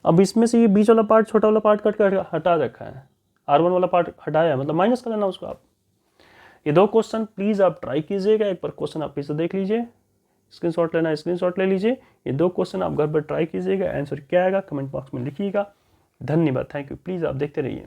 अब इसमें से ये बीच वाला पार्ट, छोटा वाला पार्ट कट कर हटा रखा है, R1 वाला पार्ट हटाया है, मतलब माइनस कर देना उसको आप। ये 2 क्वेश्चन प्लीज़ आप ट्राई कीजिएगा, एक बार क्वेश्चन आप फिर से देख लीजिए, स्क्रीनशॉट लेना है स्क्रीनशॉट ले लीजिए। ये 2 क्वेश्चन आप घर पर ट्राई कीजिएगा, आंसर क्या आएगा कमेंट बॉक्स में लिखिएगा। धन्यवाद, थैंक यू, प्लीज़ आप देखते रहिए।